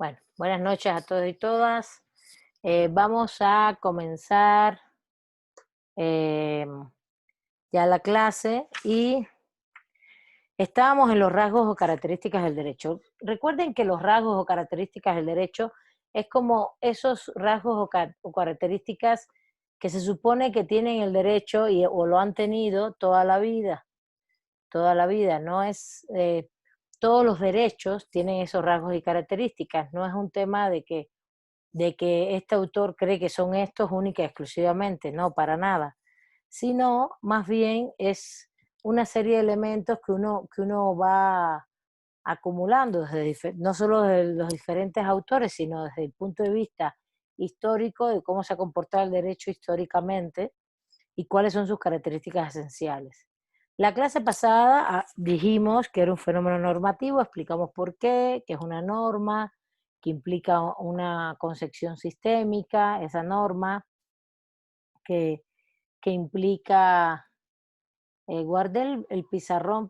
Bueno, buenas noches a todos y todas. Vamos a comenzar eh, ya la clase y estábamos en los rasgos o características del derecho. Recuerden que los rasgos o características del derecho es como esos rasgos o características que se supone que tienen el derecho o lo han tenido toda la vida. No es, todos los derechos tienen esos rasgos y características, no es un tema de que este autor cree que son estos única y exclusivamente, no, para nada, sino más bien es una serie de elementos que uno va acumulando, no solo desde los diferentes autores, sino desde el punto de vista histórico de cómo se ha comportado el derecho históricamente y cuáles son sus características esenciales. La clase pasada dijimos que era un fenómeno normativo, explicamos por qué, que es una norma, que implica una concepción sistémica, esa norma, que, que implica, guardé el pizarrón,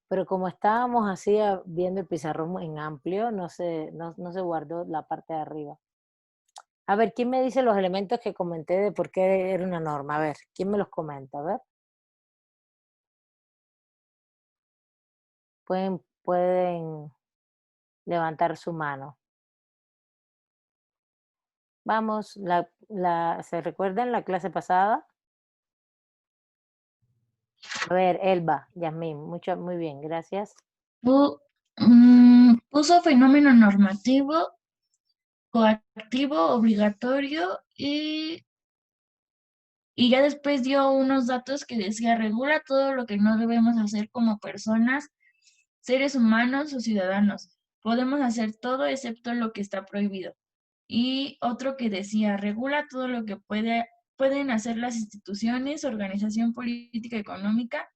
pero como estábamos así viendo el pizarrón en amplio, no se guardó la parte de arriba. A ver, ¿quién me dice los elementos que comenté de por qué era una norma? A ver, ¿quién me los comenta? A ver. Pueden levantar su mano. Vamos, ¿se recuerdan la clase pasada? A ver, Elba, Yasmín, muy bien, gracias. Puso fenómeno normativo, coactivo, obligatorio y ya después dio unos datos que decía regula todo lo que no debemos hacer como personas, seres humanos o ciudadanos. Podemos hacer todo excepto lo que está prohibido. Y otro que decía regula todo lo que pueden hacer las instituciones, organización política y económica,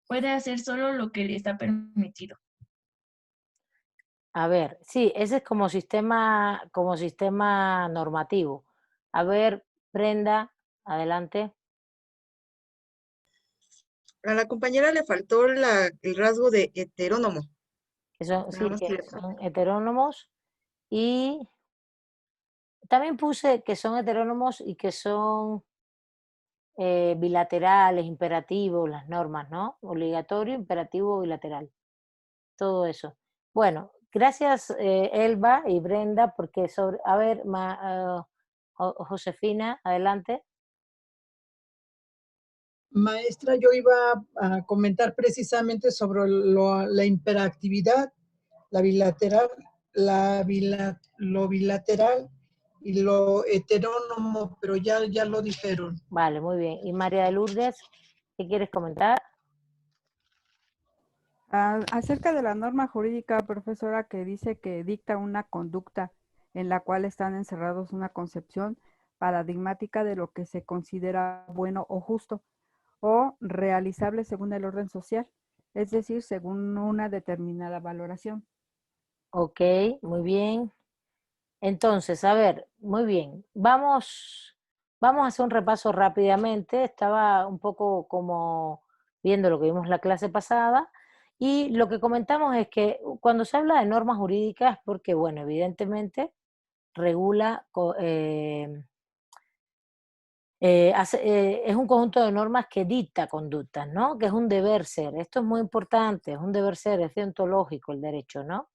puede hacer solo lo que le está permitido. A ver, sí, ese es como sistema normativo. A ver, Brenda, adelante. A la compañera le faltó el rasgo de heterónomo. Nada Sí, más que que le falta. son heterónomos y también puse que son heterónomos y que son bilaterales, imperativos, las normas, ¿no? Obligatorio, imperativo, bilateral. Todo eso. Bueno, gracias Elba y Brenda, porque a ver, Josefina, adelante. Maestra, yo iba a comentar precisamente sobre la imperatividad, la bilateral, lo bilateral y lo heterónomo, pero ya lo dijeron. Vale, muy bien. Y María de Lourdes, ¿qué quieres comentar? Acerca de la norma jurídica, profesora, que dice que dicta una conducta en la cual están encerrados una concepción paradigmática de lo que se considera bueno o justo o realizable según el orden social, es decir, según una determinada valoración. Ok, muy bien. Entonces, a ver, muy bien. Vamos a hacer un repaso rápidamente. Estaba un poco como viendo lo que vimos la clase pasada y lo que comentamos es que cuando se habla de normas jurídicas, porque, bueno, evidentemente regula, es un conjunto de normas que dicta conductas, ¿no? Que es un deber ser. Esto es muy importante, es un deber ser, es deontológico el derecho, ¿no?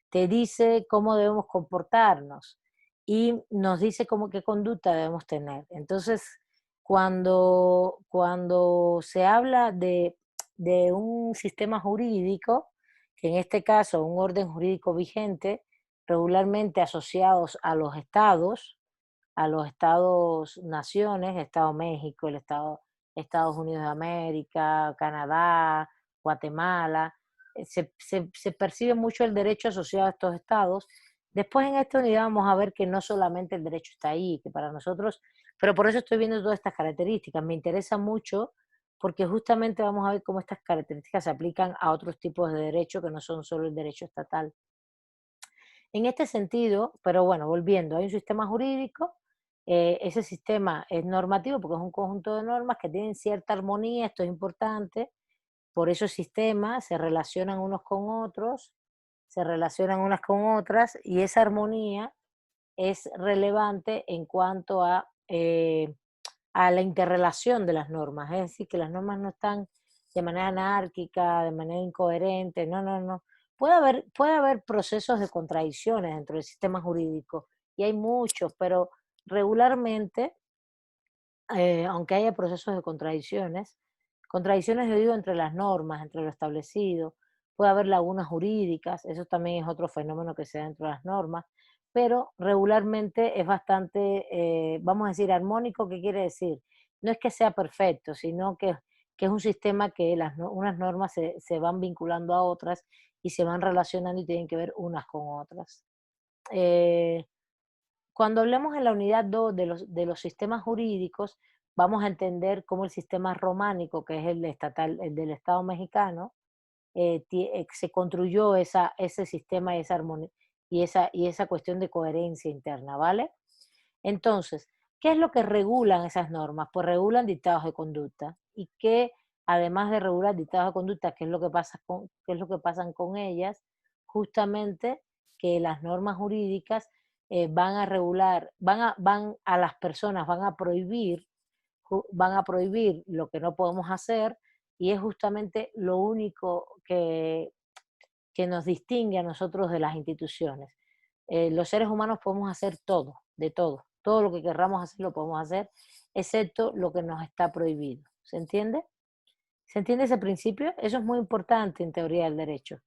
Te dice cómo debemos comportarnos y nos dice cómo qué conducta debemos tener. Entonces, cuando se habla de un sistema jurídico, que en este caso un orden jurídico vigente, regularmente asociados a los estados naciones, Estado México, el Estado Estados Unidos de América, Canadá, Guatemala, se percibe mucho el derecho asociado a estos estados. Después en esta unidad vamos a ver que no solamente el derecho está ahí, que para nosotros, pero por eso estoy viendo todas estas características. Me interesa mucho porque justamente vamos a ver cómo estas características se aplican a otros tipos de derecho que no son solo el derecho estatal. En este sentido, pero bueno, volviendo, hay un sistema jurídico, ese sistema es normativo porque es un conjunto de normas que tienen cierta armonía, esto es importante, por eso sistemas se relacionan unos con otros, se relacionan unas con otras y esa armonía es relevante en cuanto a la interrelación de las normas, es decir, que las normas no están de manera anárquica, de manera incoherente, no, no, no. Puede haber procesos de contradicciones dentro del sistema jurídico, y hay muchos, pero regularmente, aunque haya procesos de contradicciones yo digo entre las normas, entre lo establecido, puede haber lagunas jurídicas, eso también es otro fenómeno que se da dentro de las normas, pero regularmente es bastante, vamos a decir, armónico. ¿Qué quiere decir? No es que sea perfecto, sino que es un sistema que unas normas se van vinculando a otras y se van relacionando y tienen que ver unas con otras. Eh, Cuando hablemos en la unidad 2 de los sistemas jurídicos, vamos a entender cómo el sistema románico, que es el estatal, el del Estado mexicano, se construyó ese sistema y esa armonía y esa cuestión de coherencia interna, ¿vale? Entonces, ¿qué es lo que regulan esas normas? Pues regulan dictados de conducta y que además de regular dictados de conducta, qué es lo que pasan con ellas, justamente que las normas jurídicas van a regular, van a las personas, van a prohibir lo que no podemos hacer y es justamente lo único que nos distingue a nosotros de las instituciones. Los seres humanos podemos hacer todo, de todo lo que querramos hacer lo podemos hacer, excepto lo que nos está prohibido. ¿Se entiende? ¿Se entiende ese principio? Eso es muy importante en teoría del derecho.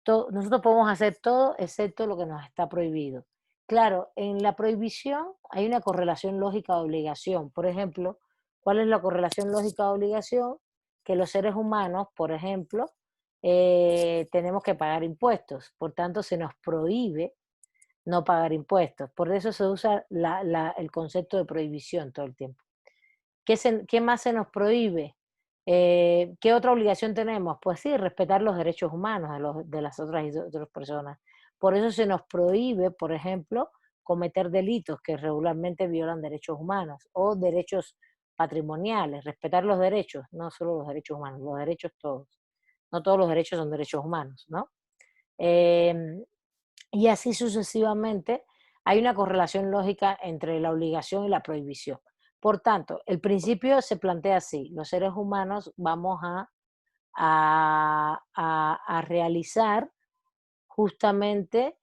Nosotros podemos hacer todo excepto lo que nos está prohibido. Claro, en la prohibición hay una correlación lógica de obligación. Por ejemplo, ¿cuál es la correlación lógica de obligación? Que los seres humanos, por ejemplo, tenemos que pagar impuestos. Por tanto, se nos prohíbe no pagar impuestos. Por eso se usa el concepto de prohibición todo el tiempo. ¿Qué más se nos prohíbe? ¿Qué otra obligación tenemos? Pues sí, respetar los derechos humanos de las otras personas. Por eso se nos prohíbe, por ejemplo, cometer delitos que regularmente violan derechos humanos o derechos patrimoniales, respetar los derechos, no solo los derechos humanos, los derechos todos. No todos los derechos son derechos humanos, ¿no? Y así sucesivamente, hay una correlación lógica entre la obligación y la prohibición. Por tanto, el principio se plantea así: los seres humanos vamos a realizar justamente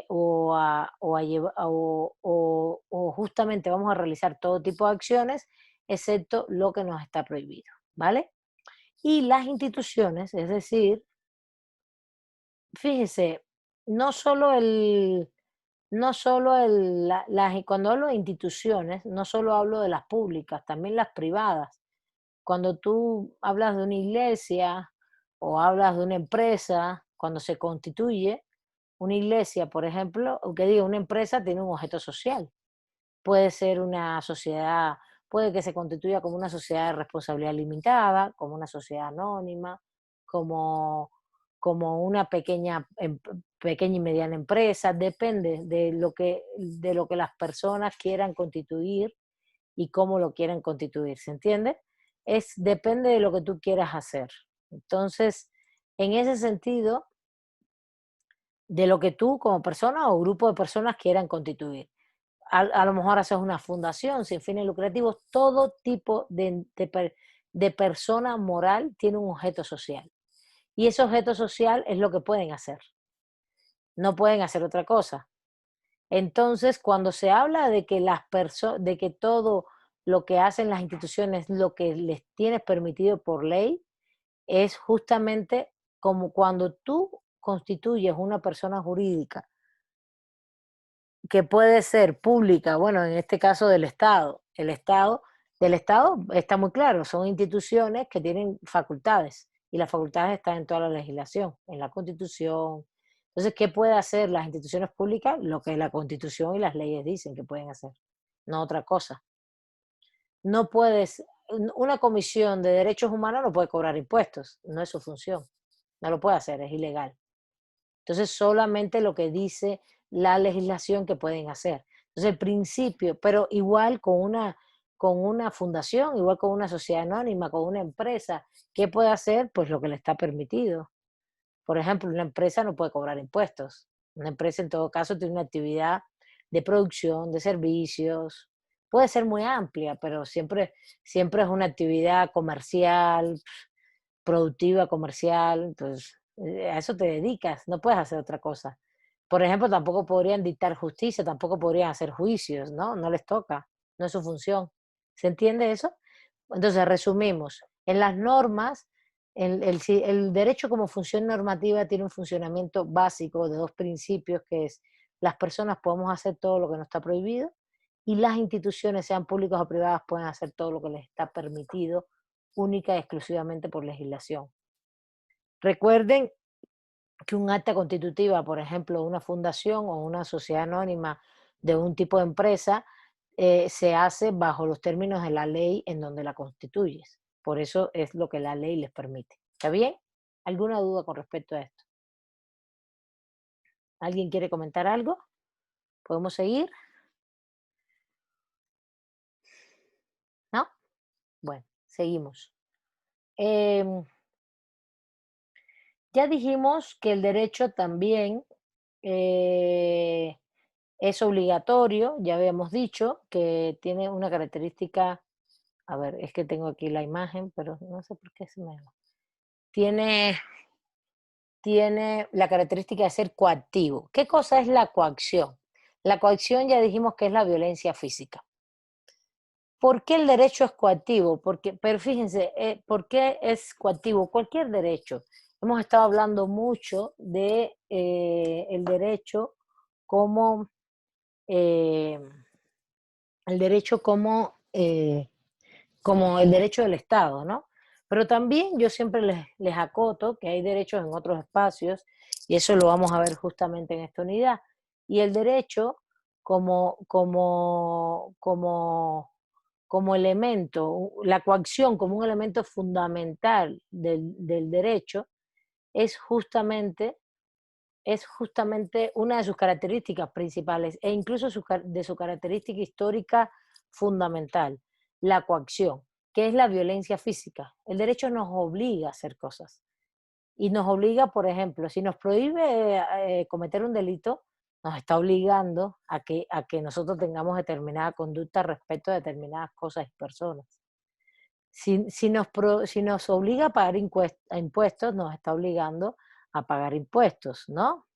o justamente vamos a realizar todo tipo de acciones, excepto lo que nos está prohibido, ¿vale? Y las instituciones, es decir, fíjese, no solo cuando hablo de instituciones, no solo hablo de las públicas, también las privadas. Cuando tú hablas de una iglesia o hablas de una empresa, cuando se constituye una iglesia, por ejemplo, o que diga, una empresa tiene un objeto social. Puede ser una sociedad, puede que se constituya como una sociedad de responsabilidad limitada, como una sociedad anónima, como, como una pequeña y mediana empresa, depende de lo que las personas quieran constituir y cómo lo quieren constituir, ¿se entiende? Depende de lo que tú quieras hacer. Entonces, en ese sentido, de lo que tú como persona o grupo de personas quieran constituir. A lo mejor haces una fundación sin fines lucrativos, todo tipo de persona moral tiene un objeto social. Y ese objeto social es lo que pueden hacer. No pueden hacer otra cosa. Entonces, cuando se habla de que todo lo que hacen las instituciones, lo que les tienes permitido por ley, es justamente como cuando tú constituyes una persona jurídica que puede ser pública, bueno, en este caso del Estado. Del Estado está muy claro, son instituciones que tienen facultades y las facultades están en toda la legislación, en la Constitución. Entonces, ¿qué puede hacer las instituciones públicas? Lo que la Constitución y las leyes dicen que pueden hacer, no otra cosa. No puedes, una comisión de derechos humanos no puede cobrar impuestos, no es su función, no lo puede hacer, es ilegal. Entonces, solamente lo que dice la legislación que pueden hacer. Entonces, el principio, pero igual con una fundación, igual con una sociedad anónima, con una empresa, ¿qué puede hacer? Pues lo que le está permitido. Por ejemplo, una empresa no puede cobrar impuestos. Una empresa, en todo caso, tiene una actividad de producción, de servicios. Puede ser muy amplia, pero siempre es una actividad comercial, productiva, comercial. Entonces, a eso te dedicas, no puedes hacer otra cosa. Por ejemplo, tampoco podrían dictar justicia, tampoco podrían hacer juicios, ¿no? No les toca, no es su función. ¿Se entiende eso? Entonces, resumimos, en las normas, el derecho como función normativa tiene un funcionamiento básico de dos principios, que es las personas podemos hacer todo lo que no está prohibido y las instituciones, sean públicas o privadas, pueden hacer todo lo que les está permitido única y exclusivamente por legislación. Recuerden que un acta constitutiva, por ejemplo, una fundación o una sociedad anónima de un tipo de empresa, se hace bajo los términos de la ley en donde la constituyes. Por eso es lo que la ley les permite. ¿Está bien? ¿Alguna duda con respecto a esto? ¿Alguien quiere comentar algo? ¿Podemos seguir? ¿No? Bueno, seguimos. Ya dijimos que el derecho también es obligatorio, ya habíamos dicho que tiene una característica, a ver, es que tengo aquí la imagen, pero no sé por qué se me... Tiene la característica de ser coactivo. ¿Qué cosa es la coacción? La coacción ya dijimos que es la violencia física. ¿Por qué el derecho es coactivo? Pero fíjense, ¿por qué es coactivo? Cualquier derecho. Hemos estado hablando mucho de el derecho como eh, el derecho como el derecho del Estado, ¿no? Pero también yo siempre les acoto que hay derechos en otros espacios, y eso lo vamos a ver justamente en esta unidad. Y el derecho como elemento, la coacción como un elemento fundamental del derecho, es justamente una de sus características principales e incluso de su característica histórica fundamental, la coacción, que es la violencia física. El derecho nos obliga a hacer cosas y nos obliga, por ejemplo, si nos prohíbe cometer un delito, nos está obligando a que nosotros tengamos determinada conducta respecto a determinadas cosas y personas. Si nos obliga a pagar impuestos, nos está obligando a pagar impuestos, ¿no?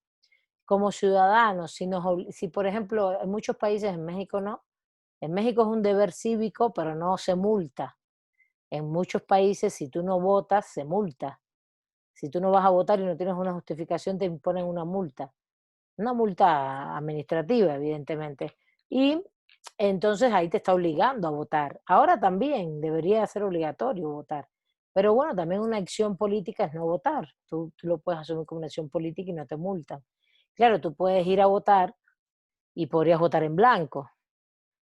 Como ciudadanos, si por ejemplo en muchos países, en México no, en México es un deber cívico, pero no se multa. En muchos países, si tú no votas, se multa. Si tú no vas a votar y no tienes una justificación, te imponen una multa administrativa, evidentemente. Y entonces ahí te está obligando a votar. Ahora también debería ser obligatorio votar. Pero bueno, también una acción política es no votar. Tú lo puedes asumir como una acción política y no te multan. Claro, tú puedes ir a votar y podrías votar en blanco,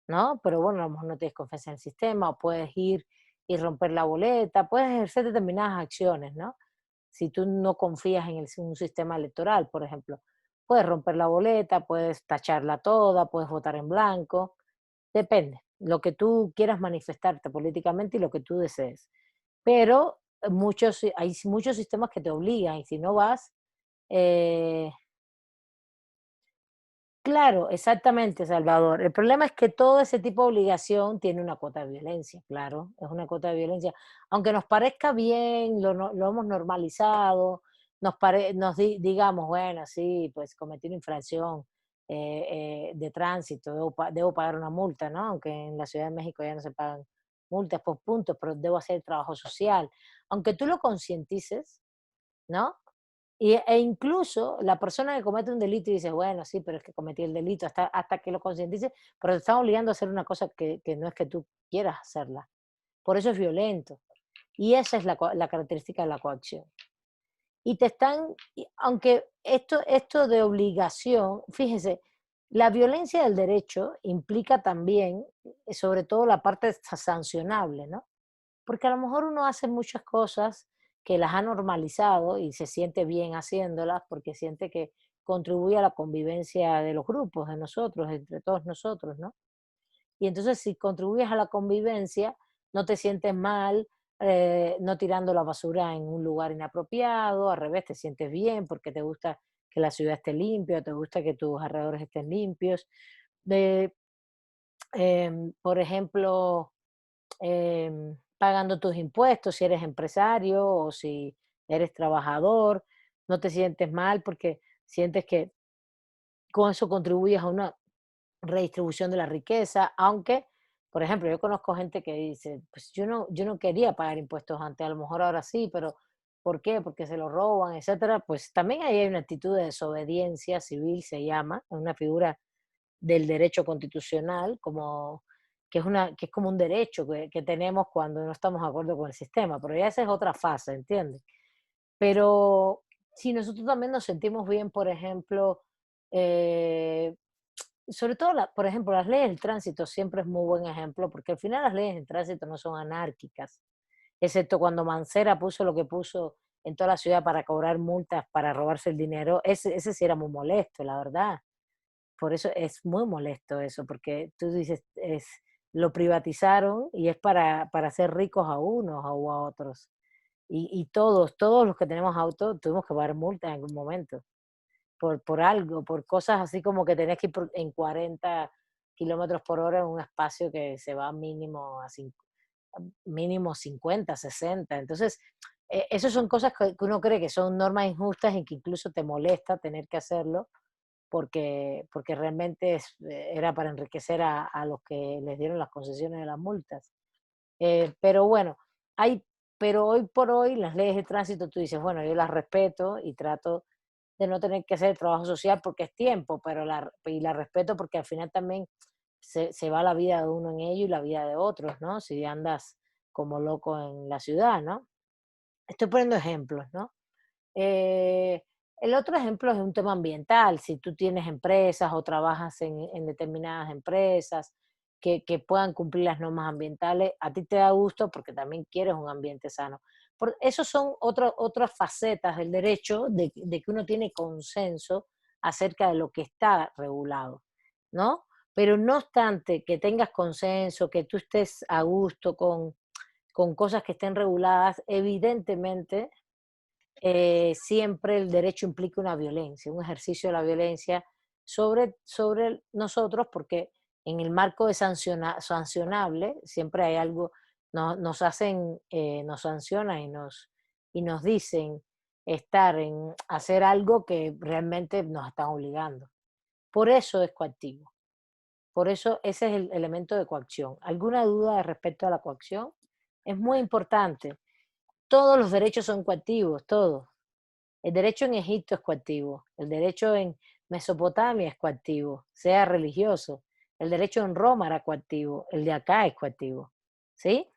¿no? Pero bueno, a lo mejor no tienes confianza en el sistema, o puedes ir y romper la boleta, puedes ejercer determinadas acciones, ¿no? Si tú no confías en un sistema electoral, por ejemplo, puedes romper la boleta, puedes tacharla toda, puedes votar en blanco, depende, lo que tú quieras manifestarte políticamente y lo que tú desees. Pero hay muchos sistemas que te obligan y si no vas, eh, claro, exactamente, Salvador. El problema es que todo ese tipo de obligación tiene una cuota de violencia, claro, es una cuota de violencia. Aunque nos parezca bien, lo hemos normalizado, digamos, bueno, sí, pues cometí una infracción de tránsito, debo pagar una multa, ¿no? Aunque en la Ciudad de México ya no se pagan multas por puntos, pero debo hacer trabajo social. Aunque tú lo concientices, ¿no? E incluso la persona que comete un delito y dice, bueno, sí, pero es que cometí el delito, hasta que lo concientice, pero te están obligando a hacer una cosa que no es que tú quieras hacerla. Por eso es violento. Y esa es la característica de la coacción. Y aunque esto de obligación, fíjese, la violencia del derecho implica también, sobre todo la parte sancionable, ¿no? Porque a lo mejor uno hace muchas cosas que las ha normalizado y se siente bien haciéndolas porque siente que contribuye a la convivencia de los grupos, de nosotros, entre todos nosotros, ¿no? Y entonces si contribuyes a la convivencia, no te sientes mal no tirando la basura en un lugar inapropiado, al revés, te sientes bien porque te gusta que la ciudad esté limpia, te gusta que tus alrededores estén limpios. De, por ejemplo, pagando tus impuestos si eres empresario o si eres trabajador, no te sientes mal porque sientes que con eso contribuyes a una redistribución de la riqueza, aunque, por ejemplo, yo conozco gente que dice, pues yo no quería pagar impuestos antes, a lo mejor ahora sí, pero ¿por qué? Porque se lo roban, etcétera. Pues también ahí hay una actitud de desobediencia civil, se llama, una figura del derecho constitucional, como que es como un derecho que tenemos cuando no estamos de acuerdo con el sistema, pero ya esa es otra fase, ¿entiendes? Pero si nosotros también nos sentimos bien, por ejemplo, eh, sobre todo, por ejemplo, las leyes del tránsito siempre es muy buen ejemplo, porque al final las leyes del tránsito no son anárquicas, excepto cuando Mancera puso lo que puso en toda la ciudad para cobrar multas, para robarse el dinero, ese sí era muy molesto, la verdad. Por eso es muy molesto eso, porque tú dices, lo privatizaron y es para hacer ricos a unos o a otros. Y todos los que tenemos auto tuvimos que pagar multa en algún momento por algo, por cosas así como que tenés que ir en 40 kilómetros por hora en un espacio que se va mínimo mínimo 50, 60. Entonces, esas son cosas que uno cree que son normas injustas y que incluso te molesta tener que hacerlo porque realmente era para enriquecer a los que les dieron las concesiones de las multas. Pero bueno, pero hoy por hoy las leyes de tránsito tú dices, bueno, yo las respeto y trato de no tener que hacer trabajo social porque es tiempo, pero la respeto porque al final también se va la vida de uno en ello y la vida de otros, ¿no? Si andas como loco en la ciudad, ¿no? Estoy poniendo ejemplos, ¿no? Eh, el otro ejemplo es un tema ambiental. Si tú tienes empresas o trabajas en determinadas empresas que puedan cumplir las normas ambientales, a ti te da gusto porque también quieres un ambiente sano. Esos son otras facetas del derecho de que uno tiene consenso acerca de lo que está regulado, ¿no? Pero no obstante que tengas consenso, que tú estés a gusto con cosas que estén reguladas, evidentemente siempre el derecho implica una violencia, un ejercicio de la violencia sobre nosotros, porque en el marco de sancionable siempre hay algo, nos hacen, nos sancionan y nos dicen hacer algo que realmente nos están obligando. Por eso es coactivo. Por eso ese es el elemento de coacción. ¿Alguna duda respecto a la coacción? Es muy importante. Todos los derechos son coactivos, todos. El derecho en Egipto es coactivo, el derecho en Mesopotamia es coactivo, sea religioso. El derecho en Roma era coactivo, el de acá es coactivo. ¿Sí?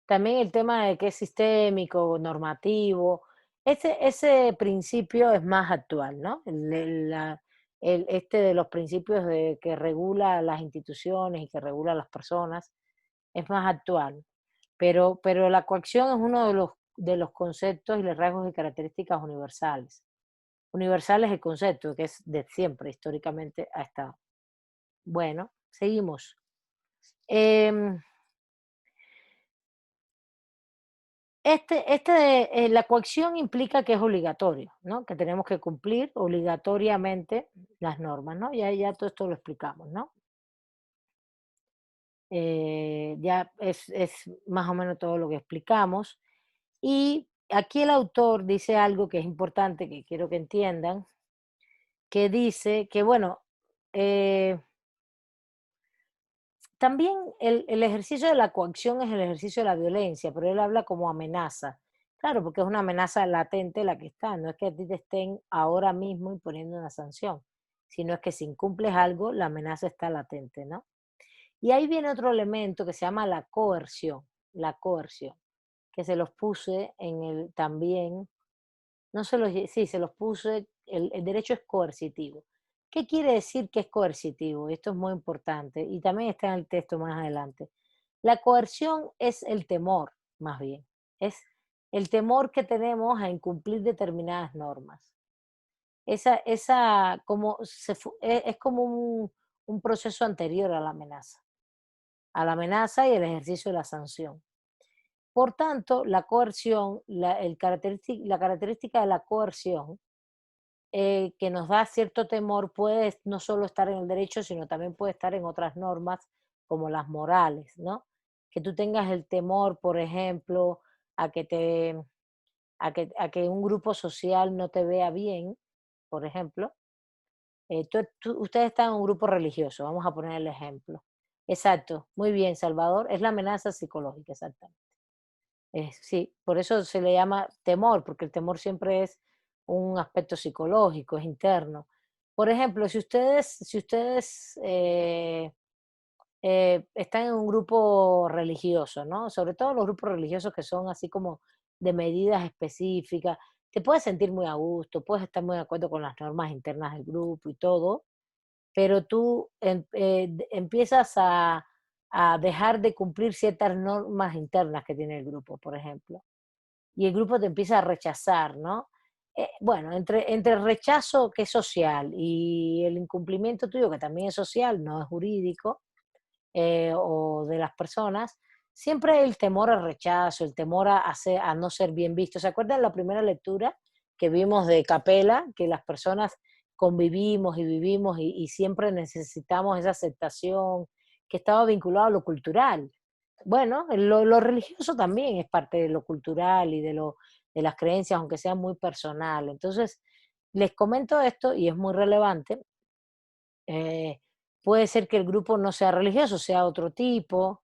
También el tema de que es sistémico, normativo, ese principio es más actual, ¿no? Este de los principios que regula las instituciones y que regula las personas es más actual. Pero la coacción es uno de los conceptos y los rasgos y características universales. Universal es el concepto que es de siempre, históricamente ha estado. Bueno, seguimos. Em, la coacción implica que es obligatorio, ¿no? Que tenemos que cumplir obligatoriamente las normas, ¿no? Ya todo esto lo explicamos, ¿no? Ya es más o menos todo lo que explicamos. Y aquí el autor dice algo que es importante, que quiero que entiendan, que dice que, bueno, eh, también el ejercicio de la coacción es el ejercicio de la violencia, pero él habla como amenaza. Claro, porque es una amenaza latente la que está, no es que a ti te estén ahora mismo imponiendo una sanción, sino es que si incumples algo, la amenaza está latente, ¿no? Y ahí viene otro elemento que se llama la coerción, que se los puse en el también, no se los, sí, se los puse, el derecho es coercitivo. ¿Qué quiere decir que es coercitivo? Esto es muy importante y también está en el texto más adelante. La coerción es el temor, más bien, es el temor que tenemos a incumplir determinadas normas. Como es como un proceso anterior a la amenaza y el ejercicio de la sanción. Por tanto, la coerción, la característica de la coerción que nos da cierto temor puede no solo estar en el derecho, sino también puede estar en otras normas como las morales, ¿no? Que tú tengas el temor, por ejemplo, a que a que un grupo social no te vea bien, por ejemplo. Ustedes están en un grupo religioso, vamos a poner el ejemplo. Exacto, muy bien, Salvador, es la amenaza psicológica, exactamente. Sí, por eso se le llama temor, porque el temor siempre es un aspecto psicológico, es interno. Por ejemplo, si ustedes están en un grupo religioso, ¿no? Sobre todo los grupos religiosos que son así como de medidas específicas, te puedes sentir muy a gusto, puedes estar muy de acuerdo con las normas internas del grupo y todo, pero tú empiezas a dejar de cumplir ciertas normas internas que tiene el grupo, por ejemplo, y el grupo te empieza a rechazar, ¿no? Bueno, entre el rechazo que es social y el incumplimiento tuyo, que también es social, no es jurídico, o de las personas, siempre el temor al rechazo, el temor a no ser bien visto. ¿Se acuerdan la primera lectura que vimos de Capella? Que las personas convivimos y vivimos y siempre necesitamos esa aceptación que estaba vinculado a lo cultural. Bueno, lo religioso también es parte de lo cultural y de las creencias, aunque sea muy personal. Entonces, les comento esto y es muy relevante. eh, Puede ser que el grupo no sea religioso, sea otro tipo.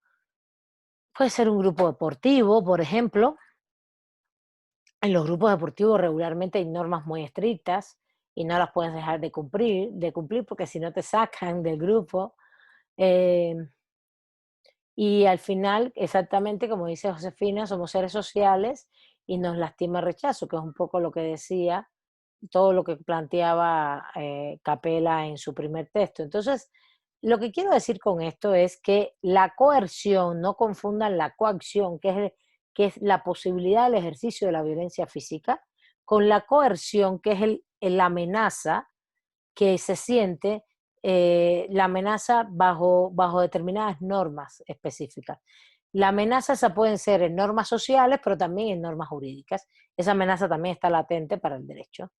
Puede ser un grupo deportivo, por ejemplo. En los grupos deportivos regularmente hay normas muy estrictas y no las puedes dejar de cumplir porque si no te sacan del grupo. Eh, y al final, exactamente como dice Josefina, somos seres sociales y nos lastima el rechazo, que es un poco lo que decía, todo lo que planteaba Capella en su primer texto. Entonces, lo que quiero decir con esto es que la coerción, no confundan la coacción, que es la posibilidad del ejercicio de la violencia física, con la coerción, que es la amenaza que se siente, la amenaza bajo determinadas normas específicas. La amenaza esa pueden ser en normas sociales, pero también en normas jurídicas. Esa amenaza también está latente para el derecho.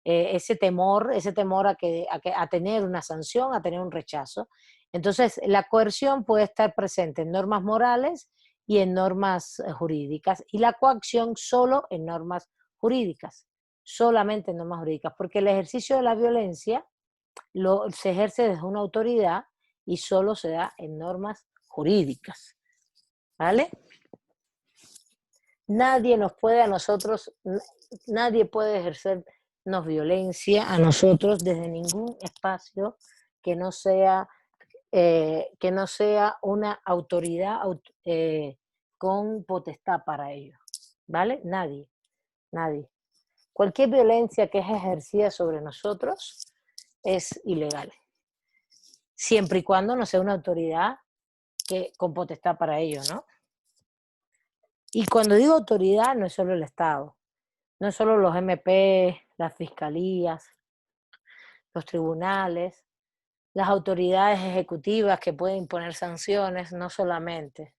Ese temor a tener una sanción, a tener un rechazo. Entonces, la coerción puede estar presente en normas morales y en normas jurídicas, y la coacción solo en normas jurídicas, solamente en normas jurídicas, porque el ejercicio de la violencia se ejerce desde una autoridad y solo se da en normas jurídicas, ¿vale? Nadie nos puede a nosotros, nadie puede ejercernos violencia a nosotros desde ningún espacio que no sea, una autoridad con potestad para ello, ¿vale? Nadie. Cualquier violencia que es ejercida sobre nosotros es ilegal, siempre y cuando no sea una autoridad con potestad para ello, ¿no? Y cuando digo autoridad, no es solo el Estado, no es solo los MP, las fiscalías, los tribunales, las autoridades ejecutivas que pueden imponer sanciones, no solamente,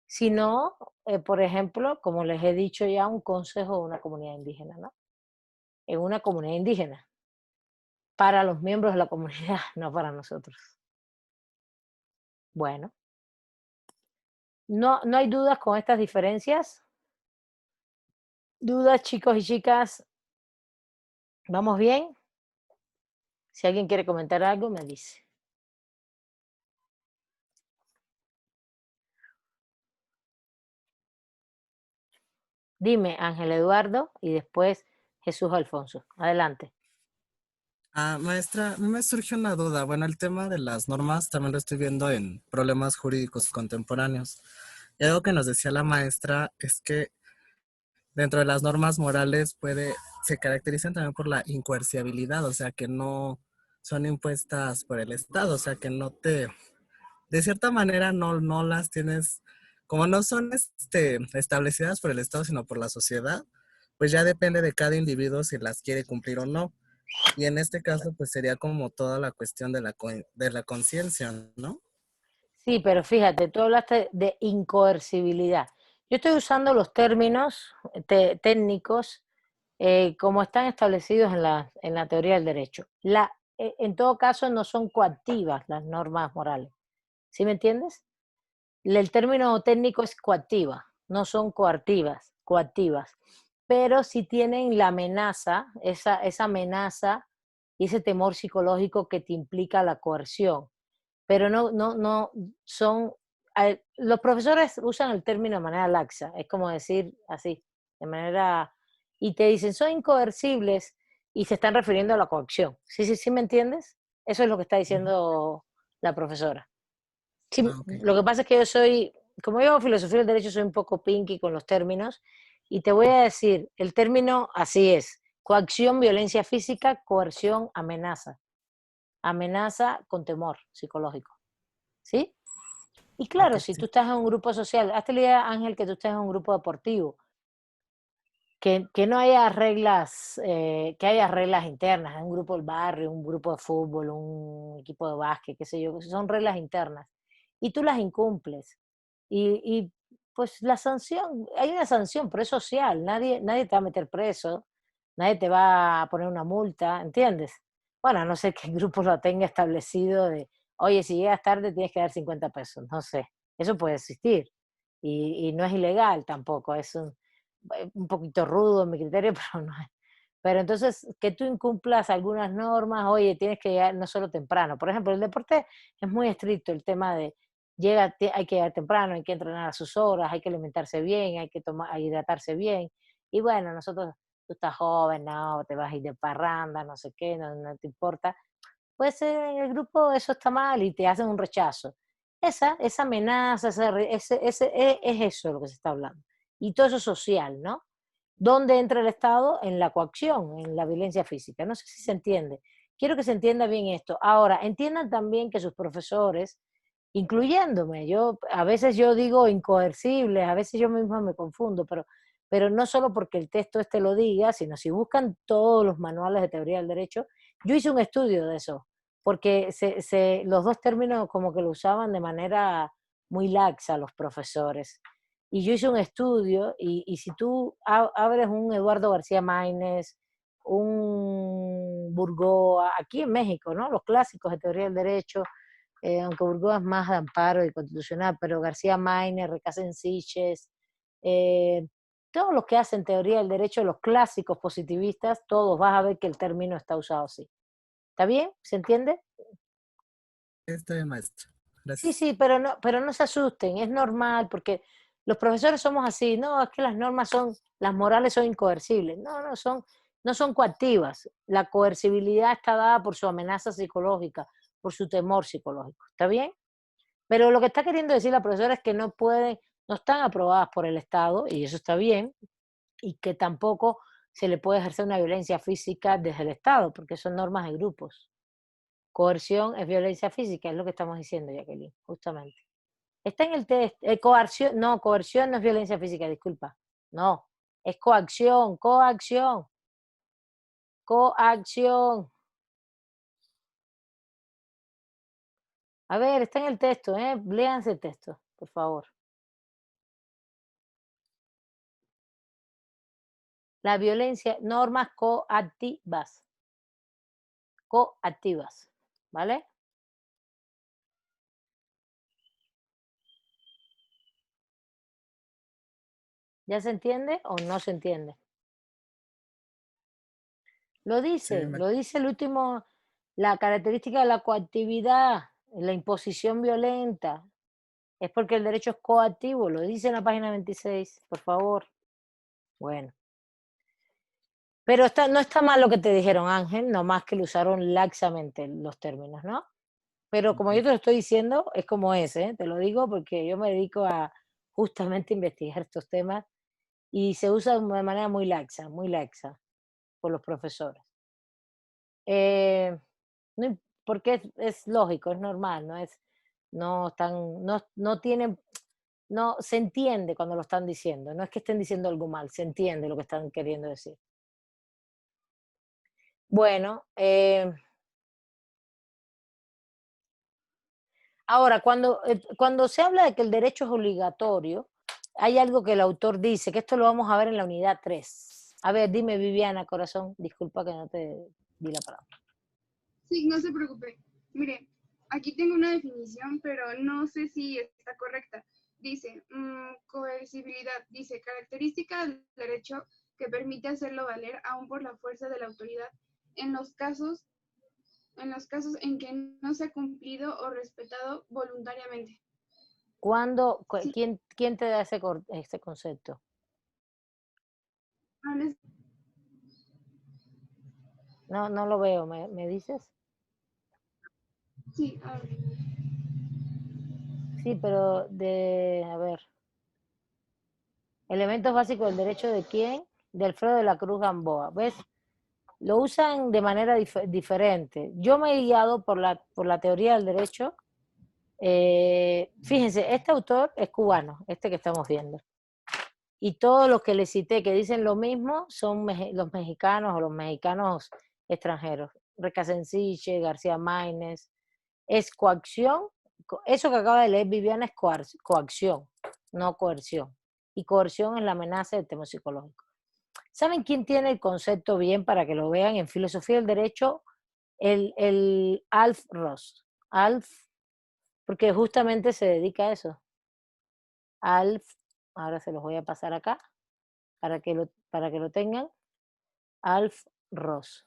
sino, por ejemplo, como les he dicho ya, un consejo de una comunidad indígena, ¿no? En una comunidad indígena, para los miembros de la comunidad, no para nosotros. Bueno, no hay dudas con estas diferencias. ¿Dudas, chicos y chicas? ¿Vamos bien? Si alguien quiere comentar algo, me dice. Dime, Ángel Eduardo, y después Jesús Alfonso. Adelante. Maestra, me surgió una duda. Bueno, el tema de las normas también lo estoy viendo en problemas jurídicos contemporáneos. Y algo que nos decía la maestra es que dentro de las normas morales se caracterizan también por la incoercibilidad, o sea, que no son impuestas por el Estado, o sea, que de cierta manera no las tienes, como no son establecidas por el Estado, sino por la sociedad, pues ya depende de cada individuo si las quiere cumplir o no. Y en este caso, pues sería como toda la cuestión de la conciencia, ¿no? Sí, pero fíjate, tú hablaste de incoercibilidad. Yo estoy usando los términos técnicos como están establecidos en la teoría del derecho. En todo caso, no son coactivas las normas morales. ¿Sí me entiendes? El término técnico es coactiva, no son coactivas, pero sí tienen la amenaza, esa amenaza y ese temor psicológico que te implica la coerción. Pero no son, los profesores usan el término de manera laxa, es como decir así, de manera, y te dicen, son incoercibles y se están refiriendo a la coacción. ¿Sí me entiendes? Eso es lo que está Ujú. diciendo la profesora. Sí, Ah, ok. lo que pasa es que yo soy, como yo hago filosofía del derecho, soy un poco pinky con los términos, y te voy a decir, el término así es, coacción, violencia física, coerción, amenaza. Amenaza con temor psicológico, ¿sí? Y Ok, claro, si sí. tú estás en un grupo social, hazte la idea, Ángel, que tú estás en un grupo deportivo, que no haya reglas, que haya reglas internas, un grupo del barrio, un grupo de fútbol, un equipo de básquet, qué sé yo, son reglas internas, y tú las incumples. Y pues la sanción, hay una sanción, pero es social, nadie te va a meter preso, nadie te va a poner una multa, ¿entiendes? Bueno, a no ser que el grupo lo tenga establecido de, oye, si llegas tarde tienes que dar 50 pesos, no sé, eso puede existir. Y no es ilegal tampoco, es un poquito rudo en mi criterio, pero no es. Pero entonces, que tú incumplas algunas normas, oye, tienes que llegar no solo temprano. Por ejemplo, el deporte es muy estricto, el tema de hay que llegar temprano, hay que entrenar a sus horas, hay que alimentarse bien, hay que tomar, hay que hidratarse bien. Y bueno, nosotros, tú estás joven, no, te vas a ir de parranda, no sé qué, no te importa. Pues en el grupo eso está mal y te hacen un rechazo. Esa amenaza, es eso lo que se está hablando. Y todo eso es social, ¿no? ¿Dónde entra el Estado? En la coacción, en la violencia física. No sé si se entiende. Quiero que se entienda bien esto. Ahora, entiendan también que sus profesores, incluyéndome, a veces yo digo incoercibles, a veces yo misma me confundo, pero no solo porque el texto este lo diga, sino si buscan todos los manuales de teoría del derecho. Yo hice un estudio de eso, porque los dos términos como que lo usaban de manera muy laxa los profesores. Y yo hice un estudio, y si tú abres un Eduardo García Maínez, un Burgoa, aquí en México, ¿no? Los clásicos de teoría del derecho, aunque Burgoa es más de amparo y constitucional, pero García Maínez, Recasens-Siches, eh, todos los que hacen teoría del derecho, los clásicos positivistas, todos vas a ver que el término está usado así. ¿Está bien? ¿Se entiende? Está bien, maestra. Sí, Gracias. sí, pero no se asusten, es normal, porque los profesores somos así, no, es que las normas son, las morales son incoercibles, no son coactivas, la coercibilidad está dada por su amenaza psicológica, por su temor psicológico, ¿está bien? Pero lo que está queriendo decir la profesora es que no pueden, no están aprobadas por el Estado, y eso está bien, y que tampoco se le puede ejercer una violencia física desde el Estado, porque son normas de grupos. Coerción es violencia física, es lo que estamos diciendo, Jacqueline, justamente. Está en el test. Coerción no es violencia física, disculpa. No, es coacción. A ver, está en el texto, ¿eh? Léanse el texto, por favor. La violencia, normas coactivas, ¿vale? ¿Ya se entiende o no se entiende? Sí, Lo dice el último, la característica de la coactividad, la imposición violenta, es porque el derecho es coactivo, lo dice en la página 26, por favor. Bueno, pero no está mal lo que te dijeron, Ángel, nomás que lo usaron laxamente los términos, ¿no? Pero como yo ok. te lo estoy diciendo, es como es, ¿eh? Te lo digo porque yo me dedico a justamente investigar estos temas y se usa de manera muy laxa por los profesores. Eh, porque es lógico, es normal, no tienen, no se entiende cuando lo están diciendo, no es que estén diciendo algo mal, se entiende lo que están queriendo decir. Bueno, ahora cuando se habla de que el derecho es obligatorio, hay algo que el autor dice, que esto lo vamos a ver en la unidad 3. A ver, dime, Viviana, corazón, disculpa que no te di la palabra. Sí, no se preocupe. Mire, aquí tengo una definición, pero no sé si está correcta. Dice, coercibilidad, dice, característica del derecho que permite hacerlo valer aún por la fuerza de la autoridad en los casos en que no se ha cumplido o respetado voluntariamente. ¿Cuándo, Sí. quién te da ese concepto? No lo veo, ¿me dices? Sí, a ver. Sí, pero a ver. Elementos básicos del derecho de quién? De Alfredo de la Cruz Gamboa. ¿Ves? Lo usan de manera diferente. Yo me he guiado por la teoría del derecho. Fíjense, este autor es cubano, este que estamos viendo. Y todos los que le cité que dicen lo mismo son los mexicanos o los mexicanos extranjeros. Recasensiche, García Maínez. Es coacción. Eso que acaba de leer Viviana es coacción, no coerción. Y coerción es la amenaza del tema psicológico. ¿Saben quién tiene el concepto bien para que lo vean? En filosofía del derecho, el Alf Ross. Alf, porque justamente se dedica a eso. Alf, ahora se los voy a pasar acá para que lo tengan. Alf Ross.